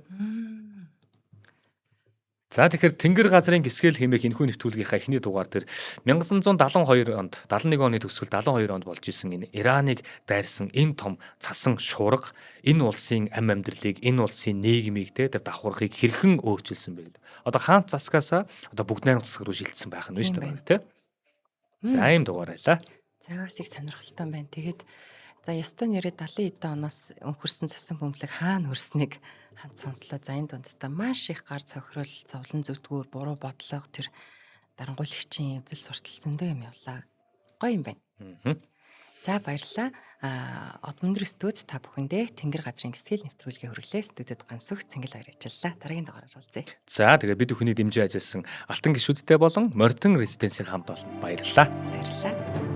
За тэгэхээр Тэнгэр газрын гисгэл хэмээх энэхүү нэвтрүүлгийнхаа эхний дугаар дээр 1972 онд 71 оны төгсгөл 72 онд болж исэн энэ Ираныг дайрсан энэ том цасан шуурга энэ улсын ам амьдралыг энэ улсын нийгмийг тэр давхаргыг хэрхэн өөрчилсөн бэ гэдэг. Одоо хаан засгаасаа одоо бүгд найрамд засаг руу шилжсэн байх нь биш үү те. За ийм дугаар байлаа. За бас их сонирхолтой байна. Тэгээд за ёстой нэрээ 70 эдэн оноос өнхөрсөн цасан бөмбөлөг хаана хөрснийг хамт сонслоо. За энэ дундастаа маш их гар цохирол, зовлон зүтгүүр, буруу бодлого тэр дарангуйлагчийн үзэл суртал зөндөө юм явлаа. Гоё юм байна. За баярлалаа. Од мөндөр студ та бүхэндээ Тэнгэр газрын гисгэл нэвтрүүлгээ хүргэлээ. Студид Гансүх Цэнгэл баяр ажиллалаа. Дараагийн дугаараар уулзъя. За тэгээ бид бүхний дэмжиж ажилласан Алтан гишүүдтэй болон Морьтон резиденсийн хамт олон баярлалаа. Баярлалаа.